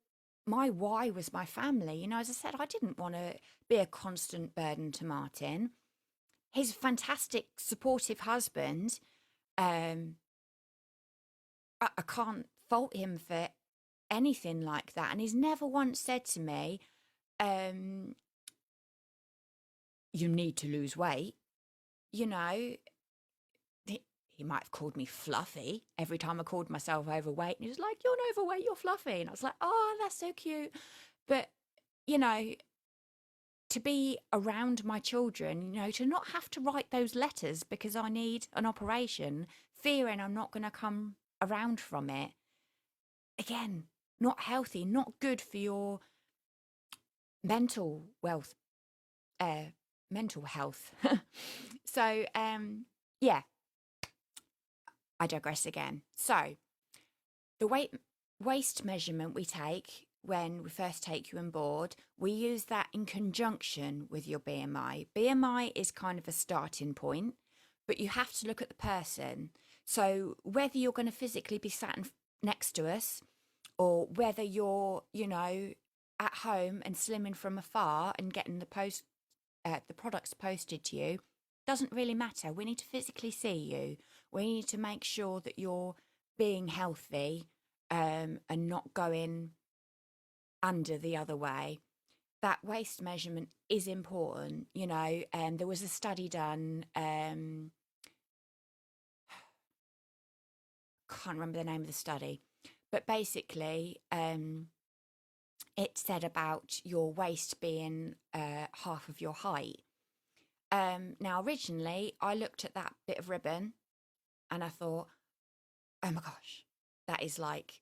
A: my why was my family. You know, as I said, I didn't want to be a constant burden to Martin. He's a fantastic, supportive husband. Um, I can't fault him for anything like that. And he's never once said to me, um, you need to lose weight. You know, he might have called me fluffy every time I called myself overweight. And he was like, you're not overweight, you're fluffy. And I was like, oh, that's so cute. But, you know, to be around my children, you know, to not have to write those letters because I need an operation, fearing I'm not going to come around from it. Again, not healthy, not good for your mental wealth, uh, mental health. So, yeah, I digress again. So, the waist measurement we take when we first take you on board, we use that in conjunction with your BMI. BMI is kind of a starting point, but you have to look at the person. So whether you're going to physically be sat next to us or whether you're, you know, at home and slimming from afar and getting the products posted to you, doesn't really matter. We need to physically see you. We need to make sure that you're being healthy and not going under the other way. That waist measurement is important, you know. And there was a study done. Can't remember the name of the study, but basically, it said about your waist being half of your height. Now, originally, I looked at that bit of ribbon and I thought, oh my gosh, that is like,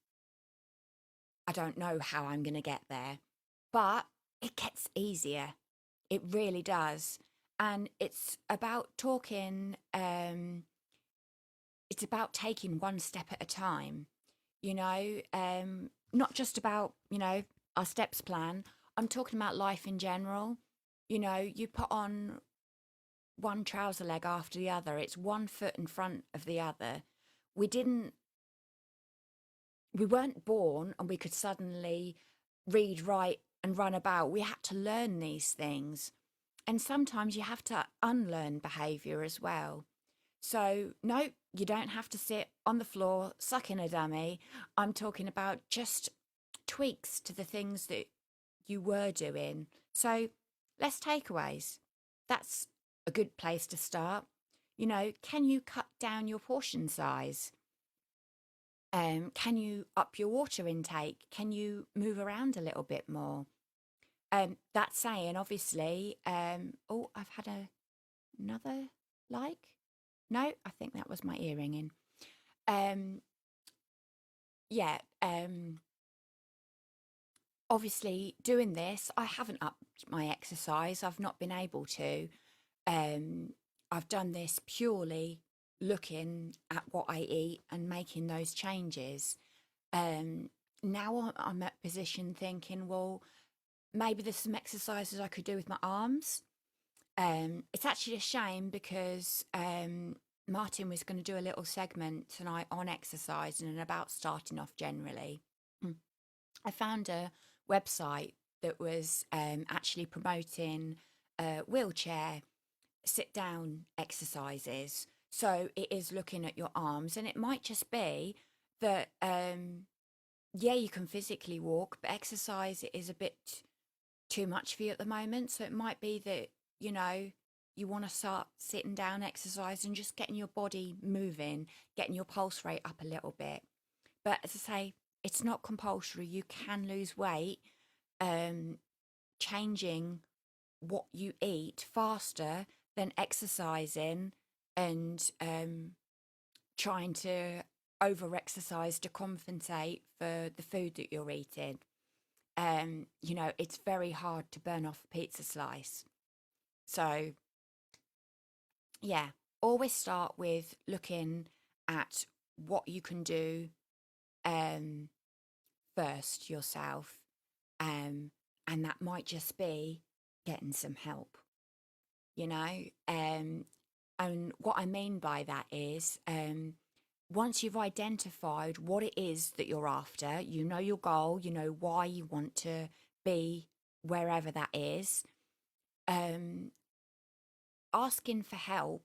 A: I don't know how I'm going to get there. But it gets easier. It really does. And it's about it's about taking one step at a time, you know, not just about, you know, our steps plan. I'm talking about life in general. You know, you put on one trouser leg after the other, it's one foot in front of the other. We didn't we weren't born and we could suddenly read, write, and run about. We had to learn these things. And sometimes you have to unlearn behavior as well. So, no, you don't have to sit on the floor sucking a dummy. I'm talking about just tweaks to the things that you were doing. So, less takeaways. That's a good place to start. You know, can you cut down your portion size? Can you up your water intake? Can you move around a little bit more? That saying, obviously, oh, I've had another like. No, I think that was my ear ringing. Yeah, obviously, doing this, I haven't upped my exercise. I've not been able to. I've done this purely looking at what I eat and making those changes. Now I'm at a position thinking, well, maybe there's some exercises I could do with my arms. It's actually a shame because Martin was going to do a little segment tonight on exercise and about starting off generally. I found a website that was actually promoting wheelchair sit down exercises. So it is looking at your arms, and it might just be that, yeah, you can physically walk, but exercise is a bit too much for you at the moment. So it might be that, you know, you want to start sitting down, exercise, and just getting your body moving, getting your pulse rate up a little bit. But as I say, it's not compulsory. You can lose weight, um, changing what you eat faster than exercising and trying to over exercise to compensate for the food that you're eating. You know, it's very hard to burn off a pizza slice. So, yeah, always start with looking at what you can do um, first yourself. Um, and that might just be getting some help, you know? And what I mean by that is once you've identified what it is that you're after, you know your goal, you know why you want to be wherever that is, um, asking for help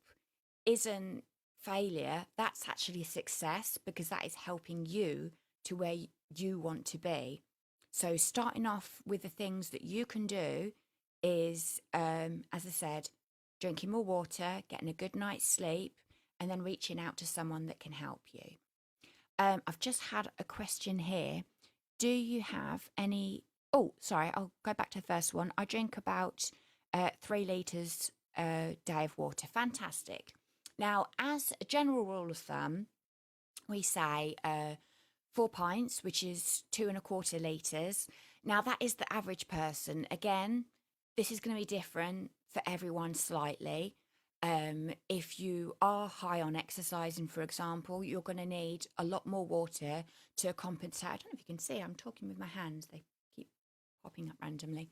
A: isn't failure, that's actually success because that is helping you to where you want to be. So, starting off with the things that you can do is, as I said, drinking more water, getting a good night's sleep, and then reaching out to someone that can help you. I've just had a question here. Do you have any? Oh, sorry, I'll go back to the first one. I drink about 3 litres a day of water. Fantastic. Now, as a general rule of thumb, we say 4 pints, which is 2.25 litres. Now, that is the average person. Again, this is going to be different for everyone slightly. If you are high on exercising, for example, you're going to need a lot more water to compensate. I don't know if you can see, I'm talking with my hands, they keep popping up randomly.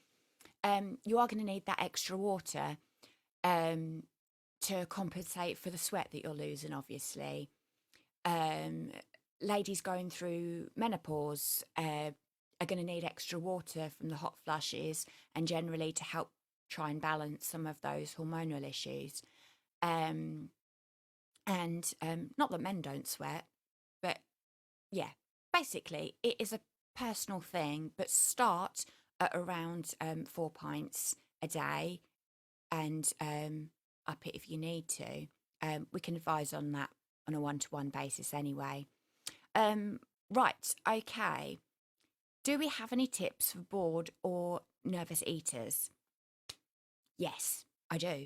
A: You are going to need that extra water um, to compensate for the sweat that you're losing, obviously. Um, Ladies going through menopause are going to need extra water from the hot flushes and generally to help try and balance some of those hormonal issues. Um, and not that men don't sweat, but yeah, basically it is a personal thing, but start at around 4 pints a day and up it if you need to. We can advise on that on a one-to-one basis anyway. Right, okay. Do we have any tips for bored or nervous eaters? Yes, I do.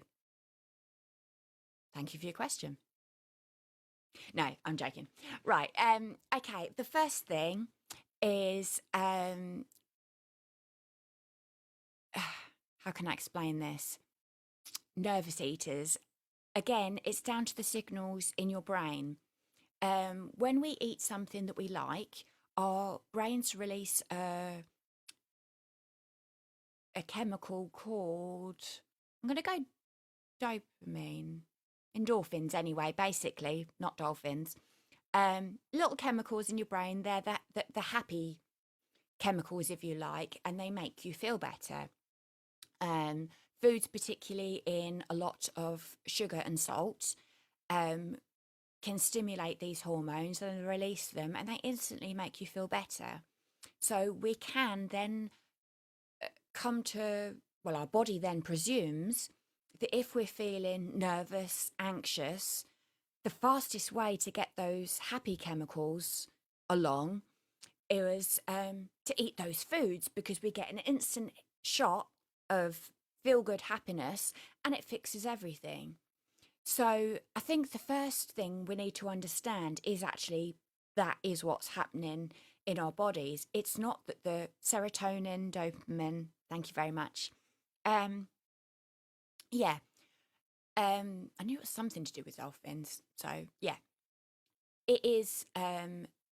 A: Thank you for your question. No, I'm joking. Right. Okay. The first thing is how can I explain this? Nervous eaters. Again, it's down to the signals in your brain. When we eat something that we like, our brains release a chemical called, I'm going to go dopamine, endorphins anyway, basically, not dolphins. Little chemicals in your brain, they're the happy chemicals, if you like, and they make you feel better. Um, Foods, particularly in a lot of sugar and salt, um, can stimulate these hormones and release them, and they instantly make you feel better. So we can then come to, well, our body then presumes that if we're feeling nervous, anxious, the fastest way to get those happy chemicals along is to eat those foods because we get an instant shot of feel good happiness and it fixes everything. So I think the first thing we need to understand is actually that is what's happening in our bodies. It's not that the serotonin, dopamine, thank you very much. Um, yeah, I knew it was something to do with dolphins. So yeah, it is.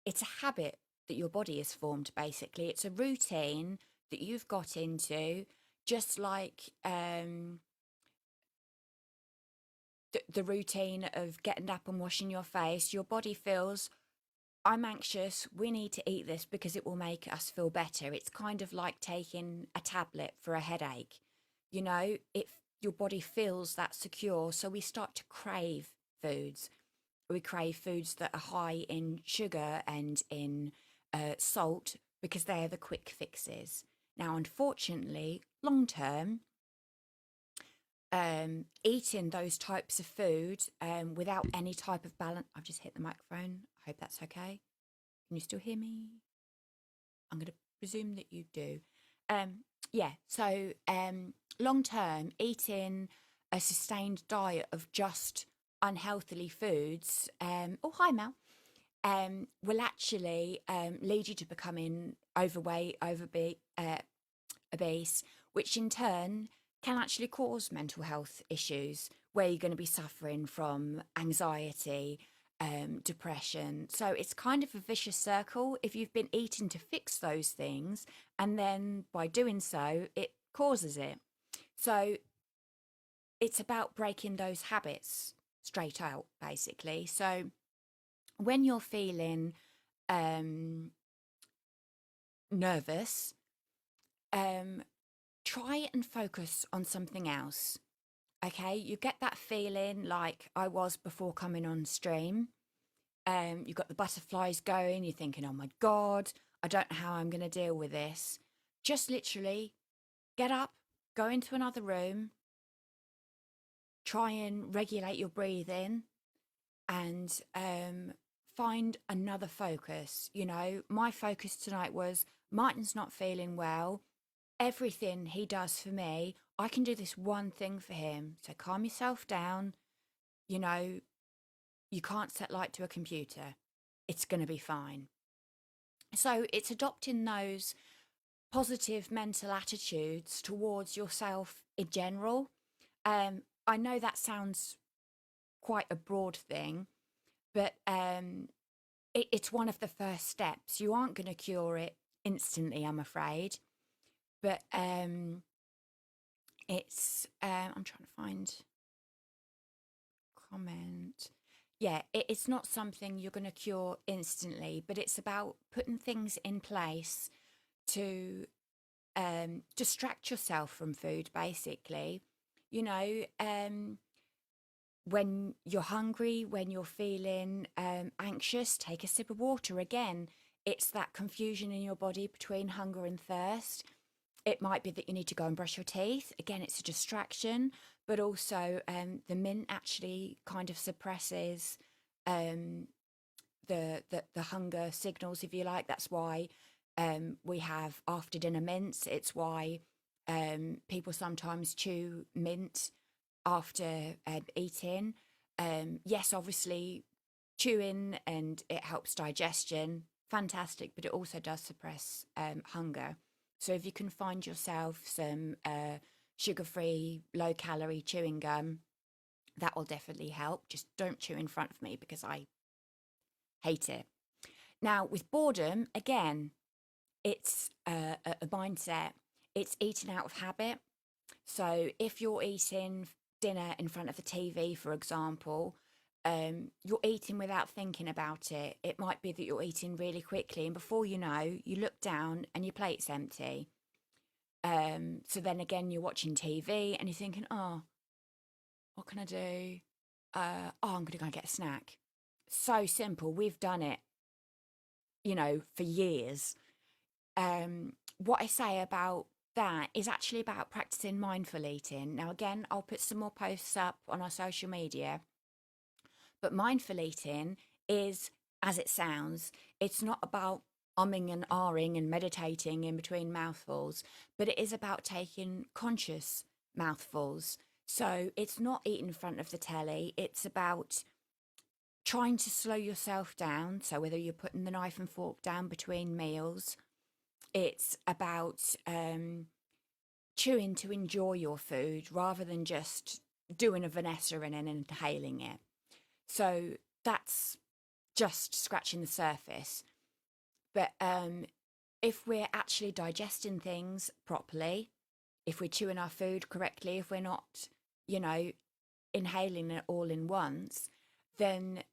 A: It's a habit that your body has formed. Basically, it's a routine that you've got into, just like the routine of getting up and washing your face. Your body feels, I'm anxious, we need to eat this because it will make us feel better. It's kind of like taking a tablet for a headache. You know, your body feels that secure, so we start to crave foods. We crave foods that are high in sugar and in salt because they're the quick fixes. Now, unfortunately, long term, eating those types of food without any type of balance. I've just hit the microphone. I hope that's okay. Can you still hear me? I'm going to presume that you do. Yeah, so long term, eating a sustained diet of just unhealthily foods, oh, hi, Mel, will actually lead you to becoming overweight, obese, which in turn can actually cause mental health issues where you're going to be suffering from anxiety, depression. So it's kind of a vicious circle if you've been eating to fix those things, and then by doing so, it causes it. So it's about breaking those habits straight out, basically. So when you're feeling nervous, um, try and focus on something else. Okay, you get that feeling like I was before coming on stream. You've got the butterflies going, you're thinking, oh my God, I don't know how I'm going to deal with this. Just literally get up, go into another room, try and regulate your breathing, and find another focus. You know, my focus tonight was Martin's not feeling well. Everything he does for me, I can do this one thing for him. So calm yourself down. You know, you can't set light to a computer. It's going to be fine. So it's adopting those positive mental attitudes towards yourself in general. I know that sounds quite a broad thing, but it's one of the first steps. You aren't going to cure it instantly, I'm afraid. But it's I'm trying to find comment. Yeah, it's not something you're going to cure instantly, but it's about putting things in place to distract yourself from food, basically. You know, when you're hungry, when you're feeling anxious, take a sip of water. Again, it's that confusion in your body between hunger and thirst. It might be that you need to go and brush your teeth. Again, it's a distraction, but also the mint actually kind of suppresses the hunger signals, if you like. That's why we have after dinner mints. It's why people sometimes chew mint after eating. Yes, obviously, chewing and it helps digestion, fantastic, but it also does suppress hunger. So if you can find yourself some sugar-free, low-calorie chewing gum, that will definitely help. Just don't chew in front of me because I hate it. Now, with boredom, again, it's a mindset. It's eating out of habit. So if you're eating dinner in front of the TV, for example, you're eating without thinking about it. It might be that you're eating really quickly, and before you know, you look down and your plate's empty. So then again, you're watching TV and you're thinking, oh, what can I do? Oh, I'm going to go and get a snack. So simple. We've done it, you know, for years. What I say about that is actually about practicing mindful eating. Now, again, I'll put some more posts up on our social media, but mindful eating is, as it sounds, it's not about umming and ahhing and meditating in between mouthfuls, but it is about taking conscious mouthfuls. So it's not eating in front of the telly, it's about trying to slow yourself down. So whether you're putting the knife and fork down between meals, it's about chewing to enjoy your food rather than just doing a Vanessa and then inhaling it. So that's just scratching the surface. But if we're actually digesting things properly, if we're chewing our food correctly, if we're not, you know, inhaling it all in once, then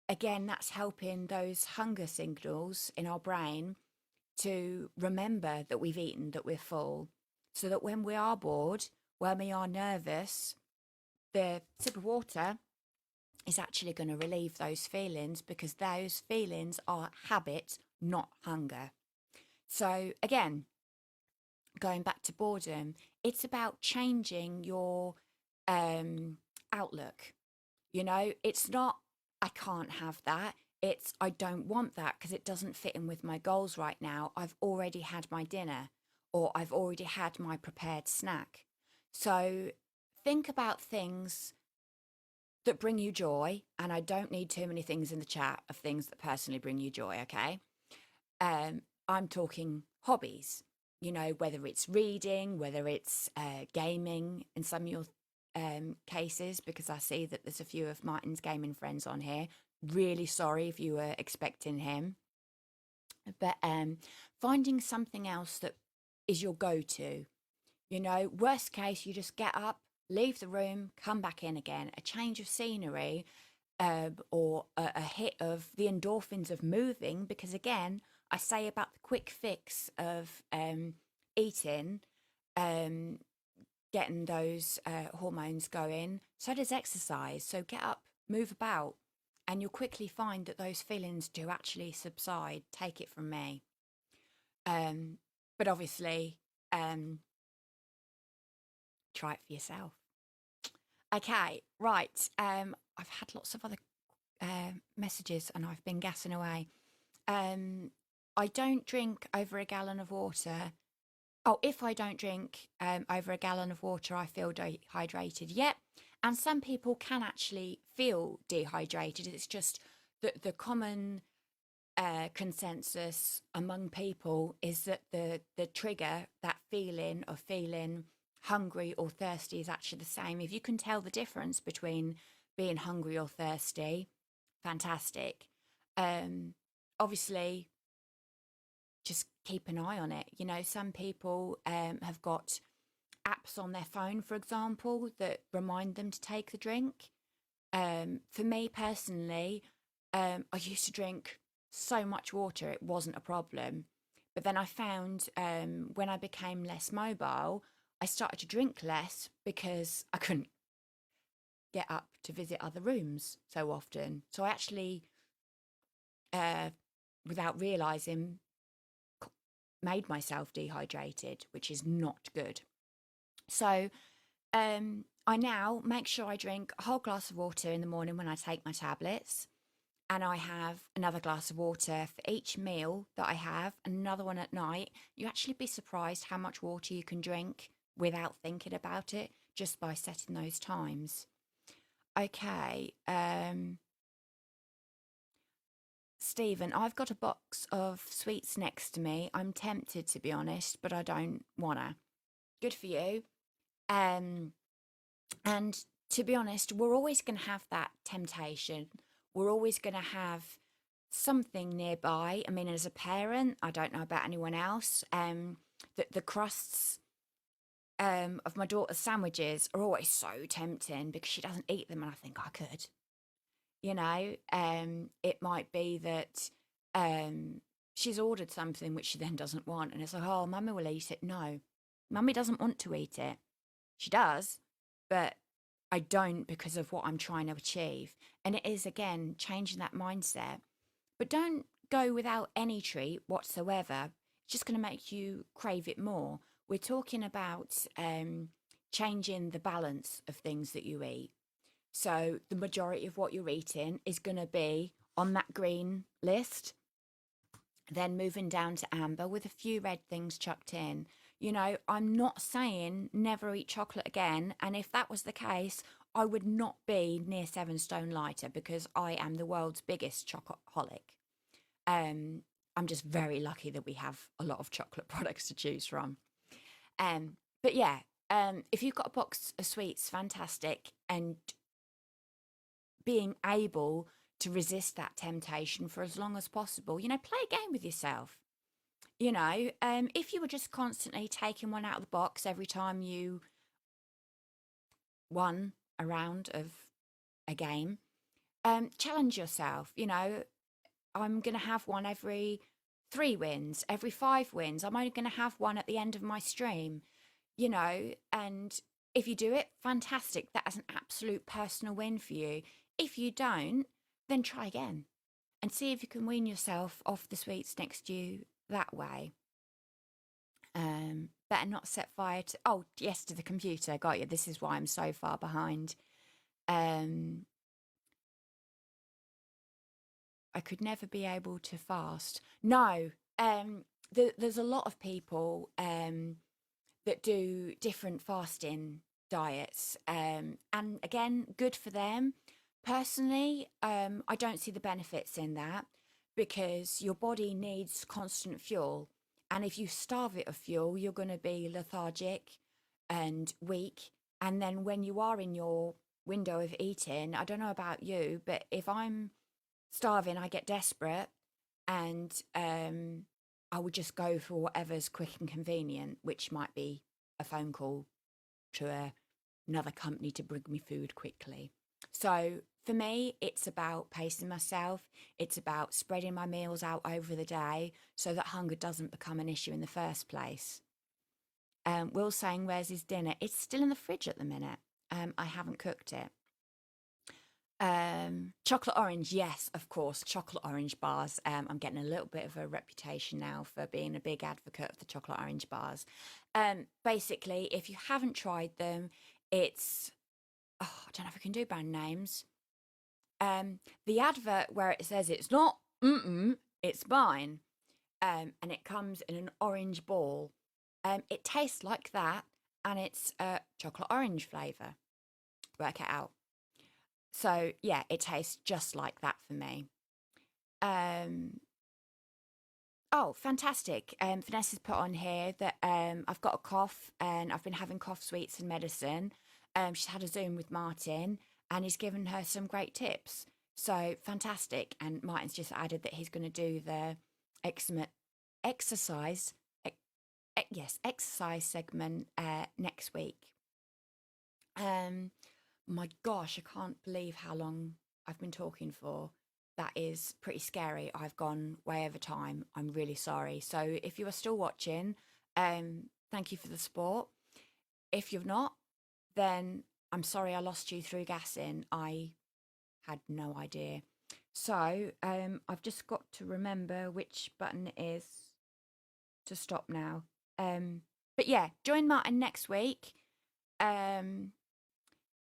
A: again, that's helping those hunger signals in our brain to remember that we've eaten, that we're full, so that when we are bored, when we are nervous, the sip of water is actually going to relieve those feelings, because those feelings are habit, not hunger. So again, going back to boredom, it's about changing your outlook. You know, it's not, I can't have that. It's, I don't want that because it doesn't fit in with my goals right now. I've already had my dinner or I've already had my prepared snack. So think about things that bring you joy. And I don't need too many things in the chat of things that personally bring you joy, okay? I'm talking hobbies, you know, whether it's reading, whether it's gaming in some of your cases, because I see that there's a few of Martin's gaming friends on here. Really sorry if you were expecting him. But finding something else that is your go-to, you know, worst case, you just get up, leave the room, come back in again. A change of scenery or a hit of the endorphins of moving, because again, I say about the quick fix of eating, um, getting those hormones going. So does exercise. So get up, move about, and you'll quickly find that those feelings do actually subside. Take it from me. Um, but obviously, um, try it for yourself. Okay, right. I've had lots of other messages and I've been gassing away. I don't drink over a gallon of water. Oh, if I don't drink over a gallon of water, I feel dehydrated. Yep. And some people can actually feel dehydrated. It's just that the common consensus among people is that the trigger, that feeling of feeling hungry or thirsty, is actually the same. If you can tell the difference between being hungry or thirsty, fantastic. Um, Obviously, just keep an eye on it. You know, some people have got apps on their phone, for example, that remind them to take the drink. For me personally, I used to drink so much water, it wasn't a problem. But then I found when I became less mobile, I started to drink less because I couldn't get up to visit other rooms so often. So I actually, uh, without realizing, made myself dehydrated, which is not good. So I now make sure I drink a whole glass of water in the morning when I take my tablets. And I have another glass of water for each meal that I have, and another one at night. You actually be surprised how much water you can drink without thinking about it just by setting those times. Okay, Stephen, I've got a box of sweets next to me. I'm tempted, to be honest, but I don't wanna. Good for you. Um, and to be honest, we're always going to have that temptation. We're always going to have something nearby. I mean, as a parent, I don't know about anyone else. The crusts of my daughter's sandwiches are always so tempting because she doesn't eat them, and I think I could. You know, it might be that she's ordered something which she then doesn't want, and it's like, oh, mummy will eat it. No, mummy doesn't want to eat it. She does, but I don't because of what I'm trying to achieve. And it is, again, changing that mindset. But don't go without any treat whatsoever. It's just going to make you crave it more. We're talking about changing the balance of things that you eat. So the majority of what you're eating is going to be on that green list, then moving down to amber with a few red things chucked in. You know, I'm not saying never eat chocolate again. And if that was the case, I would not be near 7 stone lighter because I am the world's biggest chocoholic. I'm just very lucky that we have a lot of chocolate products to choose from. But yeah, if you've got a box of sweets, fantastic. And being able to resist that temptation for as long as possible, you know, play a game with yourself. You know, if you were just constantly taking one out of the box every time you won a round of a game, challenge yourself. You know, I'm going to have one every 3 wins, every 5 wins. I'm only going to have one at the end of my stream, you know, and if you do it, fantastic. That is an absolute personal win for you. If you don't, then try again and see if you can wean yourself off the sweets next to you that way. better not set fire to, oh, yes, to the computer. Got you. This is why I'm so far behind. I could never be able to fast. No, there's a lot of people that do different fasting diets. And again, good for them. Personally, I don't see the benefits in that because your body needs constant fuel. And if you starve it of fuel, you're going to be lethargic and weak. And then when you are in your window of eating, I don't know about you, but if I'm starving, I get desperate and I would just go for whatever's quick and convenient, which might be a phone call to another company to bring me food quickly. So for me, it's about pacing myself. It's about spreading my meals out over the day so that hunger doesn't become an issue in the first place. Will's saying, where's his dinner? It's still in the fridge at the minute. I haven't cooked it. Chocolate orange, yes, of course, chocolate orange bars. I'm getting a little bit of a reputation now for being a big advocate of the chocolate orange bars. Basically, if you haven't tried them, it's, oh, I don't know if I can do brand names. The advert where it says it's not it's mine, and it comes in an orange ball. It tastes like that, and it's chocolate orange flavour. Work it out. So yeah, it tastes just like that for me. Um, oh, fantastic. Vanessa's put on here that I've got a cough and I've been having cough sweets and medicine. She's had a Zoom with Martin and he's given her some great tips. So fantastic. And Martin's just added that he's going to do the eczema exercise, yes, exercise segment next week. My gosh, I can't believe how long I've been talking for. That is pretty scary. I've gone way over time. I'm really sorry. So if you are still watching, thank you for the support. If you've not, then I'm sorry I lost you through gassing. I had no idea. So I've just got to remember which button it is to stop now. But yeah, join Martin next week.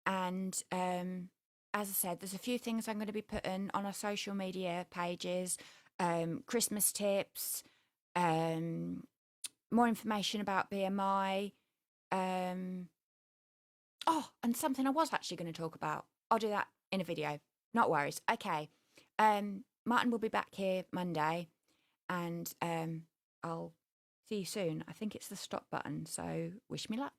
A: And as I said, there's a few things I'm going to be putting on our social media pages, Christmas tips, more information about BMI. Oh, and something I was actually going to talk about. I'll do that in a video. Not worries. Okay. Martin will be back here Monday and I'll see you soon. I think it's the stop button. So wish me luck.